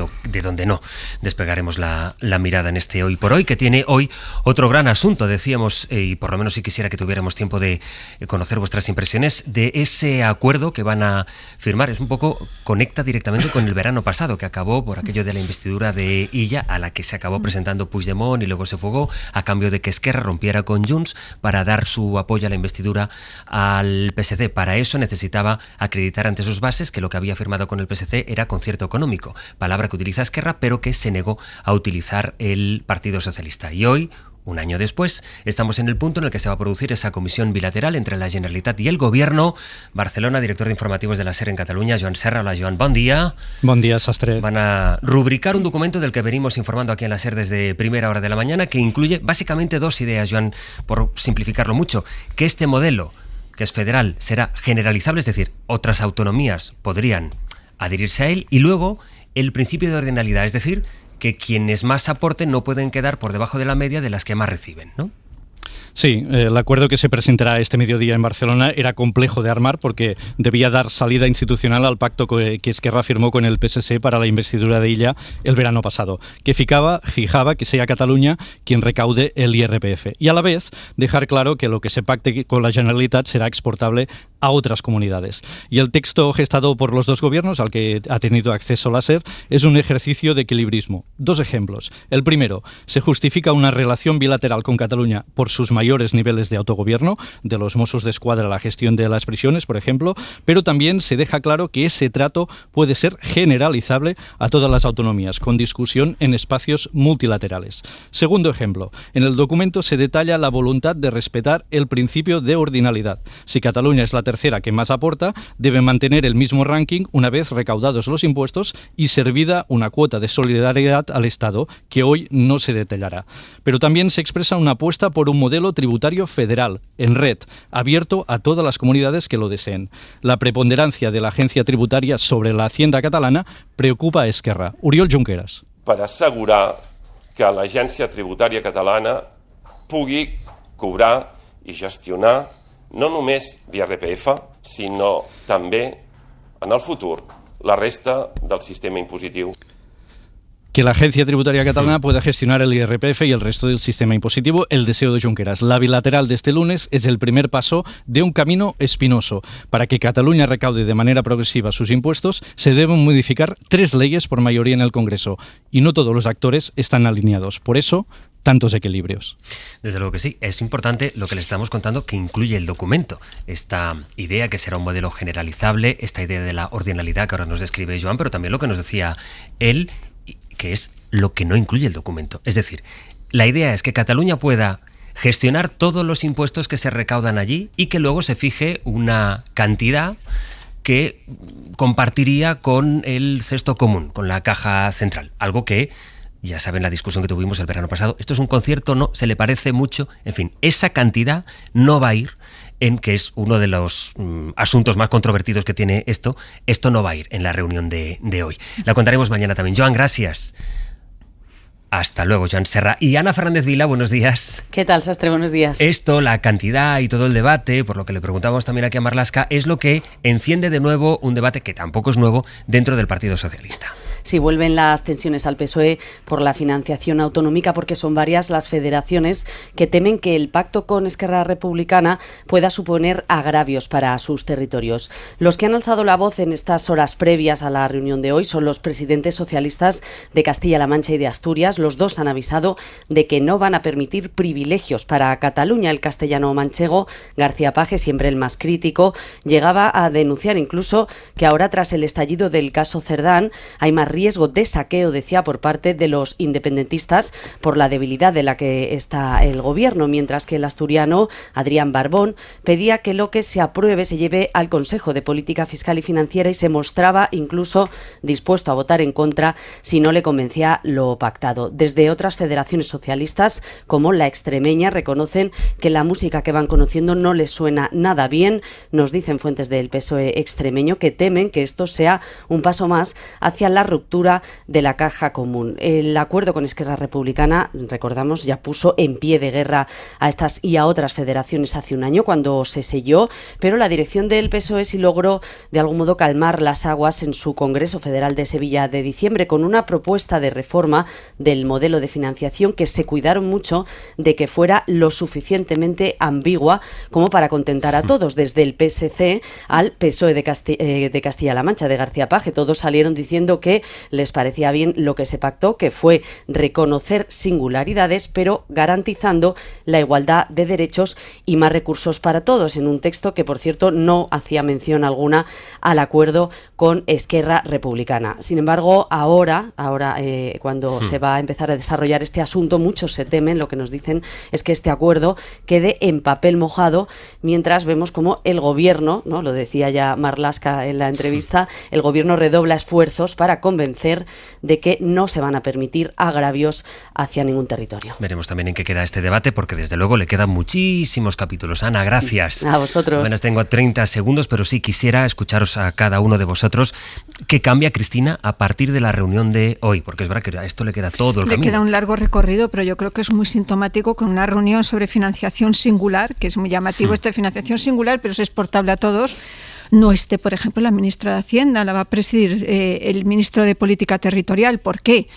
donde no despegaremos la mirada en este Hoy por Hoy, que tiene hoy otro gran asunto, decíamos, y por lo menos si quisiera que tuviéramos tiempo de conocer vuestras impresiones de ese acuerdo que van a firmar. Es un poco, conecta directamente con el verano pasado, que acabó por aquello de la investidura de Illa, a la que se acabó presentando Puigdemont y luego se fugó, a cambio de que Esquerra rompiera con Junts para dar su apoyo a la investidura al PSC. Para eso necesitaba acreditar ante sus bases que lo que había firmado con el PSC era concierto económico, palabra que utiliza Esquerra, pero que se negó a utilizar el Partido Socialista. Y hoy, un año después, estamos en el punto en el que se va a producir esa comisión bilateral entre la Generalitat y el Gobierno. Barcelona, director de informativos de la SER en Cataluña, Joan Serra. Hola, Joan, bon día. Bon día, Sastre. Van a rubricar un documento del que venimos informando aquí en la SER desde primera hora de la mañana, que incluye básicamente dos ideas, Joan, por simplificarlo mucho. Que este modelo, que es federal, será generalizable, es decir, otras autonomías podrían adherirse a él, y luego el principio de ordinalidad, es decir, que quienes más aporten no pueden quedar por debajo de la media de las que más reciben, ¿no? Sí, el acuerdo que se presentará este mediodía en Barcelona era complejo de armar porque debía dar salida institucional al pacto que Esquerra firmó con el PSC para la investidura de Illa el verano pasado, que fijaba que sea Cataluña quien recaude el IRPF y a la vez dejar claro que lo que se pacte con la Generalitat será exportable a otras comunidades. Y el texto gestado por los dos gobiernos, al que ha tenido acceso la SER, es un ejercicio de equilibrismo. Dos ejemplos. El primero, se justifica una relación bilateral con Cataluña por sus mayores niveles de autogobierno, de los Mossos d'Esquadra a la gestión de las prisiones, por ejemplo, pero también se deja claro que ese trato puede ser generalizable a todas las autonomías, con discusión en espacios multilaterales. Segundo ejemplo, en el documento se detalla la voluntad de respetar el principio de ordinalidad. Si Cataluña es la tercera que más aporta, debe mantener el mismo ranking una vez recaudados los impuestos y servida una cuota de solidaridad al Estado, que hoy no se detallará. Pero también se expresa una apuesta por un modelo tributario federal, en red, abierto a todas las comunidades que lo deseen. La preponderancia de la agencia tributaria sobre la hacienda catalana preocupa a Esquerra. Oriol Junqueras. Per assegurar que l'agència tributària catalana pugui cobrar i gestionar no només l'IRPF, sinó també, en el futur, la resta del sistema impositiu. Que la Agencia Tributaria Catalana pueda gestionar el IRPF y el resto del sistema impositivo, el deseo de Junqueras. La bilateral de este lunes es el primer paso de un camino espinoso. Para que Cataluña recaude de manera progresiva sus impuestos, se deben modificar 3 leyes por mayoría en el Congreso. Y no todos los actores están alineados. Por eso, tantos equilibrios. Desde luego que sí. Es importante lo que les estamos contando que incluye el documento. Esta idea que será un modelo generalizable, esta idea de la ordinalidad que ahora nos describe Joan, pero también lo que nos decía él, que es lo que no incluye el documento. Es decir, la idea es que Cataluña pueda gestionar todos los impuestos que se recaudan allí y que luego se fije una cantidad que compartiría con el cesto común, con la caja central. Algo que, ya saben la discusión que tuvimos el verano pasado, esto es un concierto, no, se le parece mucho, en fin, esa cantidad no va a ir en, que es uno de los asuntos más controvertidos que tiene esto no va a ir en la reunión de hoy. La contaremos mañana también. Joan, gracias. Hasta luego, Joan Serra. Y Ana Fernández Vila, buenos días. ¿Qué tal, Sastre? Buenos días. Esto, la cantidad y todo el debate, por lo que le preguntamos también aquí a Marlaska, es lo que enciende de nuevo un debate que tampoco es nuevo dentro del Partido Socialista. Sí, vuelven las tensiones al PSOE por la financiación autonómica, porque son varias las federaciones que temen que el pacto con Esquerra Republicana pueda suponer agravios para sus territorios. Los que han alzado la voz en estas horas previas a la reunión de hoy son los presidentes socialistas de Castilla-La Mancha y de Asturias. Los dos han avisado de que no van a permitir privilegios para Cataluña. El castellano manchego, García Page, siempre el más crítico, llegaba a denunciar incluso que ahora, tras el estallido del caso Cerdán, hay más riesgo de saqueo, decía, por parte de los independentistas por la debilidad de la que está el gobierno, mientras que el asturiano, Adrián Barbón, pedía que lo que se apruebe se lleve al Consejo de Política Fiscal y Financiera y se mostraba incluso dispuesto a votar en contra si no le convencía lo pactado. Desde otras federaciones socialistas, como la extremeña, reconocen que la música que van conociendo no les suena nada bien. Nos dicen fuentes del PSOE extremeño que temen que esto sea un paso más hacia la ruptura de la caja común. El acuerdo con Esquerra Republicana, recordamos, ya puso en pie de guerra a estas y a otras federaciones hace un año cuando se selló, pero la dirección del PSOE sí logró de algún modo calmar las aguas en su Congreso Federal de Sevilla de diciembre con una propuesta de reforma del modelo de financiación que se cuidaron mucho de que fuera lo suficientemente ambigua como para contentar a todos, desde el PSC al PSOE de Castilla-La Mancha, de García Page. Todos salieron diciendo que les parecía bien lo que se pactó, que fue reconocer singularidades, pero garantizando la igualdad de derechos y más recursos para todos, en un texto que, por cierto, no hacía mención alguna al acuerdo con Esquerra Republicana. Sin embargo, ahora cuando se va a empezar a desarrollar este asunto, muchos se temen, lo que nos dicen es que este acuerdo quede en papel mojado, mientras vemos como el gobierno, ¿no? Lo decía ya Marlaska en la entrevista, el gobierno redobla esfuerzos para convencer de que no se van a permitir agravios hacia ningún territorio. Veremos también en qué queda este debate, porque desde luego le quedan muchísimos capítulos. Ana, gracias. A vosotros. Apenas tengo 30 segundos, pero sí quisiera escucharos a cada uno de vosotros. ¿Qué cambia, Cristina, a partir de la reunión de hoy? Porque es verdad que a esto le queda todo el camino. Le queda un largo recorrido, pero yo creo que es muy sintomático con una reunión sobre financiación singular, que es muy llamativo esto de financiación singular, pero es exportable a todos. No esté, por ejemplo, la ministra de Hacienda, la va a presidir el ministro de Política Territorial. ¿Por qué?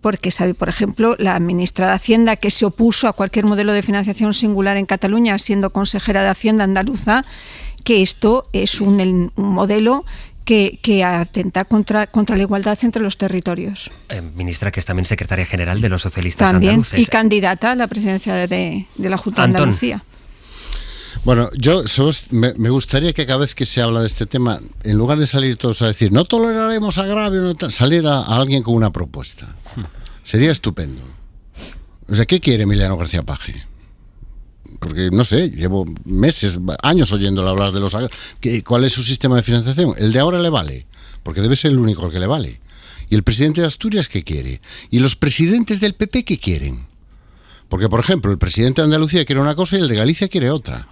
Porque sabe, por ejemplo, la ministra de Hacienda, que se opuso a cualquier modelo de financiación singular en Cataluña, siendo consejera de Hacienda andaluza, que esto es un modelo que atenta contra la igualdad entre los territorios. Ministra, que es también secretaria general de los socialistas también, andaluces. Y candidata a la presidencia de la Junta de Andalucía. Bueno, yo me gustaría que cada vez que se habla de este tema, en lugar de salir todos a decir no toleraremos agravio, salir a alguien con una propuesta. Sería estupendo. O sea, ¿qué quiere Emiliano García Page? Porque, no sé, llevo meses, años oyéndolo hablar de los agravios. ¿Cuál es su sistema de financiación? ¿El de ahora le vale? Porque debe ser el único al que le vale. ¿Y el presidente de Asturias qué quiere? ¿Y los presidentes del PP qué quieren? Porque, por ejemplo, el presidente de Andalucía quiere una cosa y el de Galicia quiere otra,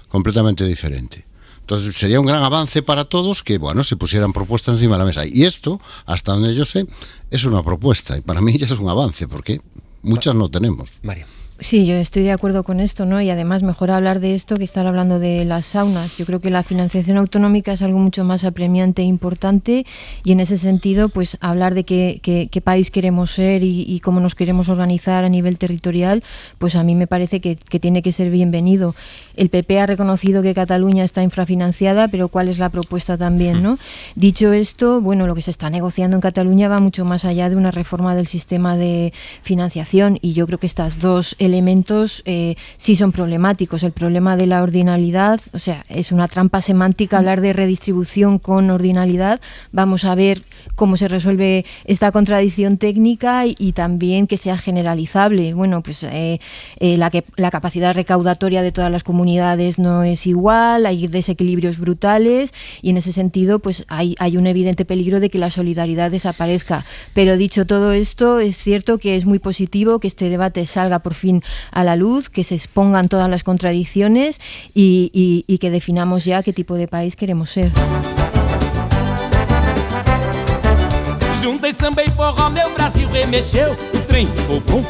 completamente diferente. Entonces, sería un gran avance para todos que, bueno, se pusieran propuestas encima de la mesa. Y esto, hasta donde yo sé, es una propuesta. Y para mí ya es un avance, porque muchas no tenemos. María. Sí, yo estoy de acuerdo con esto, ¿no? Y además mejor hablar de esto que estar hablando de las saunas. Yo creo que la financiación autonómica es algo mucho más apremiante e importante, y en ese sentido, pues hablar de qué país queremos ser y cómo nos queremos organizar a nivel territorial, pues a mí me parece que tiene que ser bienvenido. El PP ha reconocido que Cataluña está infrafinanciada, pero ¿cuál es la propuesta también, no? Dicho esto, bueno, lo que se está negociando en Cataluña va mucho más allá de una reforma del sistema de financiación, y yo creo que estas dos elementos sí son problemáticos. El problema de la ordinalidad, o sea, es una trampa semántica hablar de redistribución con ordinalidad. Vamos a ver cómo se resuelve esta contradicción técnica y también que sea generalizable. Bueno, pues la capacidad recaudatoria de todas las comunidades no es igual, hay desequilibrios brutales, y en ese sentido pues hay un evidente peligro de que la solidaridad desaparezca. Pero dicho todo esto, es cierto que es muy positivo que este debate salga por fin a la luz, que se expongan todas las contradicciones y que definamos ya qué tipo de país queremos ser.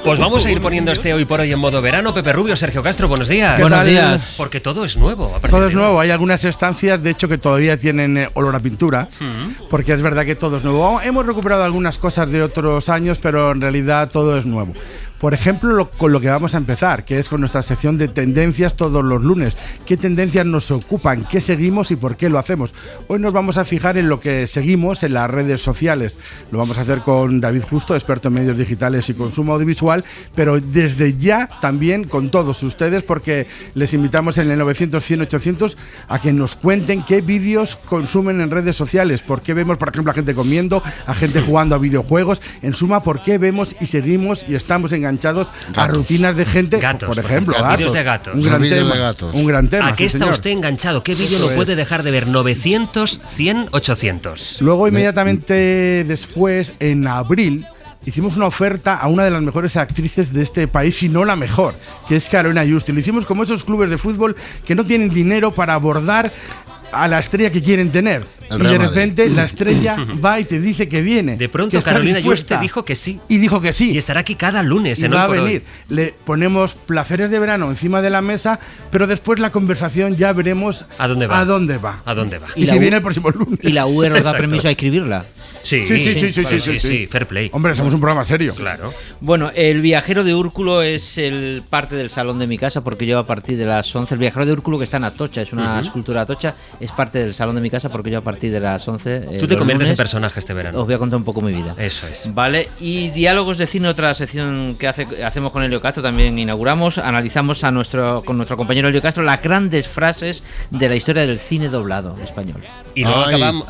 Pues vamos a ir poniendo este hoy por hoy en modo verano. Pepe Rubio, Sergio Castro, buenos días. Buenos días. Porque todo es nuevo. Todo es nuevo. Hay algunas estancias, de hecho, que todavía tienen olor a pintura, porque es verdad que todo es nuevo. Hemos recuperado algunas cosas de otros años, pero en realidad todo es nuevo. Por ejemplo, con lo que vamos a empezar, que es con nuestra sección de tendencias todos los lunes. ¿Qué tendencias nos ocupan? ¿Qué seguimos y por qué lo hacemos? Hoy nos vamos a fijar en lo que seguimos en las redes sociales. Lo vamos a hacer con David Justo, experto en medios digitales y consumo audiovisual, pero desde ya también con todos ustedes, porque les invitamos en el 900-100-800 a que nos cuenten qué vídeos consumen en redes sociales. ¿Por qué vemos, por ejemplo, a gente comiendo, a gente jugando a videojuegos? En suma, ¿por qué vemos y seguimos y estamos enganchados a rutinas de gente? Gatos, por ejemplo, vídeos de gatos. Un gran tema. ¿A qué está señor. usted enganchado? ¿Qué vídeo no puede dejar de ver? 900, 100, 800. Luego, inmediatamente después, en abril, hicimos una oferta a una de las mejores actrices de este país, si no la mejor, que es Carolina Justi. Lo hicimos como esos clubes de fútbol que no tienen dinero para abordar a la estrella que quieren tener. Y de repente la estrella va y te dice que viene. De pronto Carolina Justi dijo que sí. Y dijo que sí. Y estará aquí cada lunes. Y va a venir. Le ponemos placeres de verano encima de la mesa, pero después la conversación ya veremos a dónde va. Y si viene el próximo lunes. ¿Y la UE nos da permiso a escribirla? Sí, fair play. Hombre, somos un programa serio. Claro. Bueno, el viajero de Úrculo es parte del salón de mi casa, porque yo a partir de las 11, el viajero de Úrculo, que está en Atocha, es una escultura Atocha, es parte del salón de mi casa, porque yo a partir de las 11... Tú te conviertes en personaje este verano. Os voy a contar un poco mi vida. Eso es. Vale, y Diálogos de Cine, otra sección que hacemos con Elio Castro, también inauguramos, analizamos con nuestro compañero Elio Castro las grandes frases de la historia del cine doblado español. Y luego acabamos...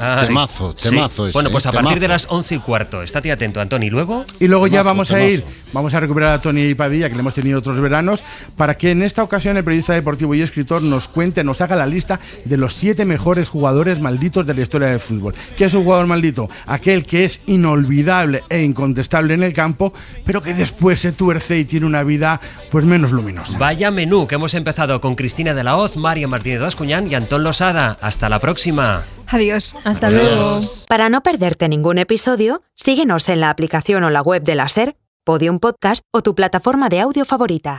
Temazo ese. Bueno, pues a partir de las 11:15. Estate atento, Antoni. ¿Y luego? Y luego ya vamos a recuperar a Tony Padilla, que le hemos tenido otros veranos, para que en esta ocasión el periodista deportivo y escritor nos haga la lista de los 7 mejores jugadores malditos de la historia del fútbol. ¿Qué es un jugador maldito? Aquel que es inolvidable e incontestable en el campo, pero que después se tuerce y tiene una vida pues menos luminosa. Vaya menú que hemos empezado con Cristina de la Hoz, María Martínez Bascuñán y Antón Losada. Hasta la próxima. Adiós. Hasta luego. Para no perderte ningún episodio, síguenos en la aplicación o la web de la SER, Podium Podcast o tu plataforma de audio favorita.